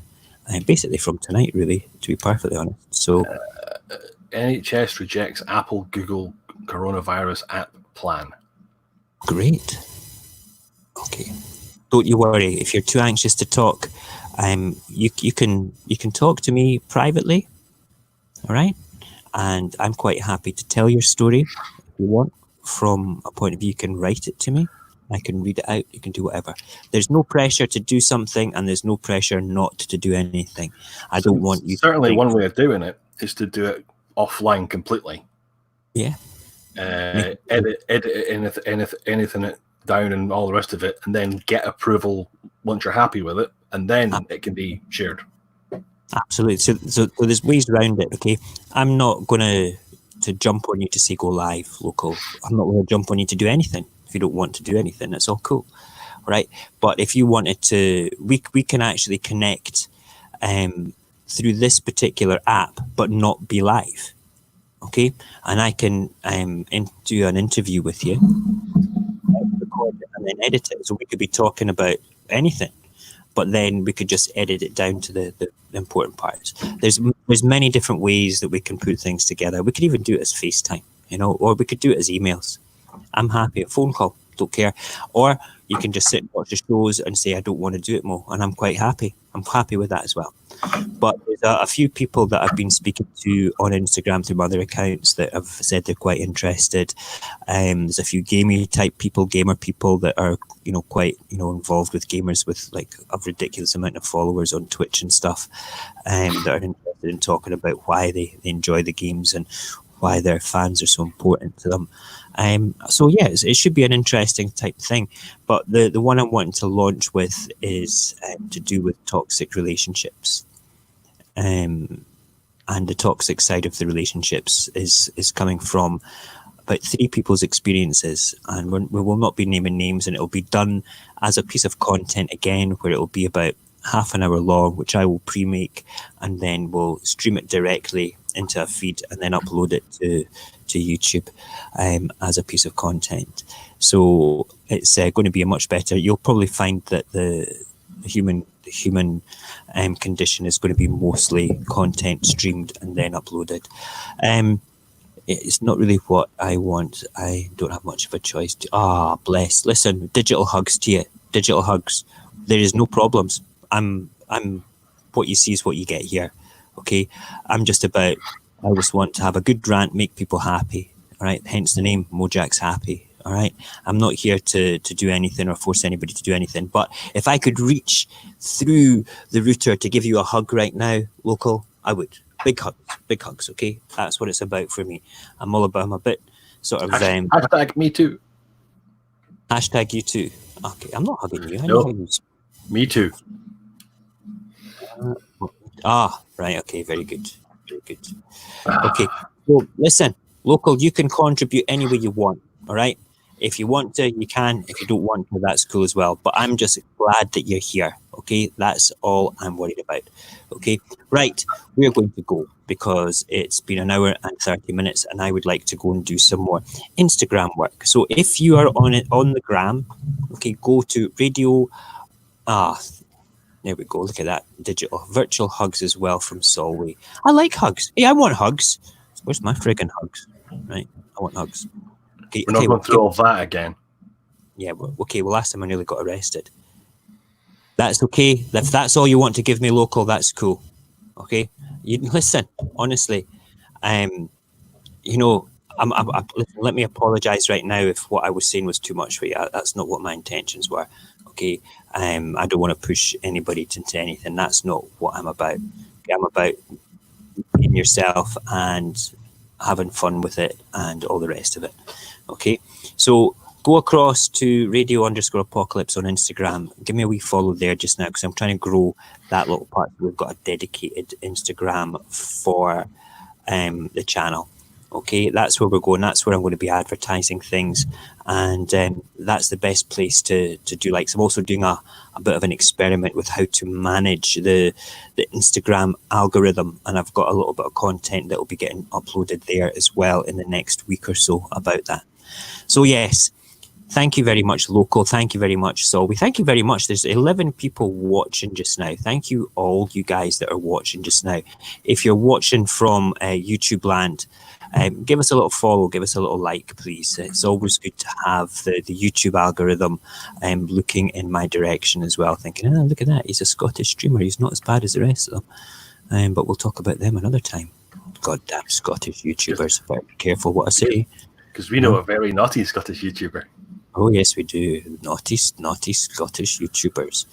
basically from tonight, really, to be perfectly honest. So NHS rejects Apple Google coronavirus app plan. Great. Okay. Don't you worry. If you're too anxious to talk, you can talk to me privately. All right. And I'm quite happy to tell your story if you want. From a point of view, you can write it to me. I can read it out. You can do whatever. There's no pressure to do something, and there's no pressure not to do anything. I don't want you. Certainly, one way of doing it is to do it offline completely. Yeah. Edit anything it down and all the rest of it, and then get approval once you're happy with it, and then it can be shared. Absolutely. So there's ways around it, okay? I'm not going to jump on you to say go live, local. I'm not going to jump on you to do anything. If you don't want to do anything, that's all cool, right? But if you wanted to, we can actually connect through this particular app, but not be live, okay? And I can do an interview with you, record it, and then edit it. So we could be talking about anything, but then we could just edit it down to the important parts. There's many different ways that we can put things together. We could even do it as FaceTime, or we could do it as emails. I'm happy. A phone call, don't care. Or you can just sit and watch the shows and say, I don't want to do it more. And I'm quite happy. I'm happy with that as well. But there's a few people that I've been speaking to on Instagram through other accounts that have said they're quite interested. There's a few gamer people that are, quite, involved with gamers with like a ridiculous amount of followers on Twitch and stuff, that are interested in talking about why they enjoy the games and why their fans are so important to them. So yeah, it should be an interesting type thing. But the one I'm wanting to launch with is to do with toxic relationships. And the toxic side of the relationships is coming from about 3 people's experiences, and we will not be naming names, and it will be done as a piece of content again, where it will be about half an hour long, which I will pre-make, and then we'll stream it directly into a feed and then upload it to YouTube as a piece of content. So it's going to be a much better. You'll probably find that the human condition is going to be mostly content streamed and then uploaded. It's not really what I want. I don't have much of a choice. Bless. Listen, digital hugs to you. Digital hugs. There is no problems. I'm what you see is what you get here. Okay. I just want to have a good rant, make people happy. All right. Hence the name, Mojack's Happy. All right. I'm not here to do anything or force anybody to do anything. But if I could reach through the router to give you a hug right now, local, I would. Big hugs, okay? That's what it's about for me. I'm a bit sort of... hashtag me too. Hashtag you too. Okay, I'm not hugging you. No, me too. Right, okay, very good. Very good. Okay, so listen, local, you can contribute any way you want, all right? If you want to, you can. If you don't want to, that's cool as well. But I'm just glad that you're here, okay? That's all I'm worried about, okay? Right, we're going to go because it's been an hour and 30 minutes and I would like to go and do some more Instagram work. So if you are on the gram, okay, go to radio. There we go. Look at that. Digital virtual hugs as well from Solway. I like hugs. Hey, I want hugs. Where's my friggin' hugs? Right, I want hugs. Okay, we're not going through all that again. Yeah, okay. Well, last time I nearly got arrested. That's okay. If that's all you want to give me, local, that's cool. Okay, you listen. Honestly, listen, let me apologize right now if what I was saying was too much for you. That's not what my intentions were. Okay, I don't want to push anybody into anything. That's not what I'm about. Okay, I'm about being yourself and having fun with it and all the rest of it. Okay, so go across to radio_apocalypse on Instagram. Give me a wee follow there just now because I'm trying to grow that little part. We've got a dedicated Instagram for the channel. Okay, that's where we're going. That's where I'm going to be advertising things, and that's the best place to do likes. I'm also doing a bit of an experiment with how to manage the Instagram algorithm, and I've got a little bit of content that will be getting uploaded there as well in the next week or so about that. So yes, thank you very much, local. Thank you very much, Solway. Thank you very much. There's 11 people watching just now. Thank you all you guys that are watching just now. If you're watching from YouTube land, give us a little follow, give us a little like, please. It's always good to have the YouTube algorithm looking in my direction as well, thinking, look at that, he's a Scottish streamer, he's not as bad as the rest of them. But we'll talk about them another time. Goddamn Scottish YouTubers, better be careful what I say. Because we know a very naughty Scottish YouTuber. Oh yes, we do. Naughty Scottish YouTubers.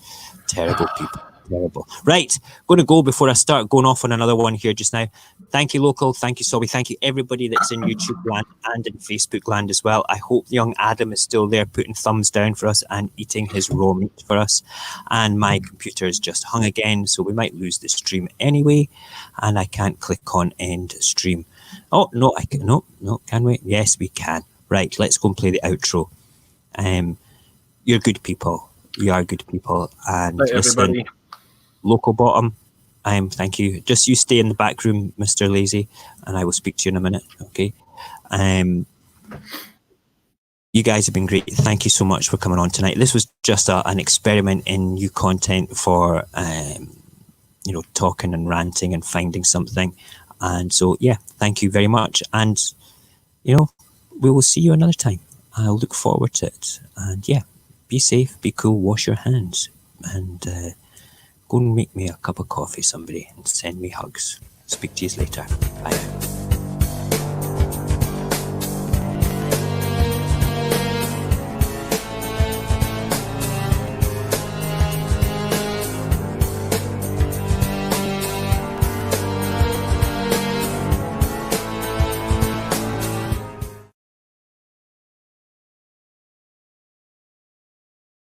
Terrible people. Terrible. Right, going to go before I start going off on another one here just now. Thank you, local. Thank you, Solway. Thank you, everybody that's in YouTube land and in Facebook land as well. I hope young Adam is still there putting thumbs down for us and eating his raw meat for us. And my computer is just hung again, so we might lose the stream anyway. And I can't click on end stream. Oh, no, I can. No, can we? Yes, we can. Right, let's go and play the outro. You're good people. You are good people. And Hi, listen, everybody. Local bottom, thank you. Just you stay in the back room, Mr. Lazy, and I will speak to you in a minute, okay? You guys have been great. Thank you so much for coming on tonight. This was just an experiment in new content for, talking and ranting and finding something. And so, yeah, thank you very much. And, we will see you another time. I'll look forward to it. And, yeah, be safe, be cool, wash your hands, and go and make me a cup of coffee, somebody, and send me hugs. Speak to you later. Bye.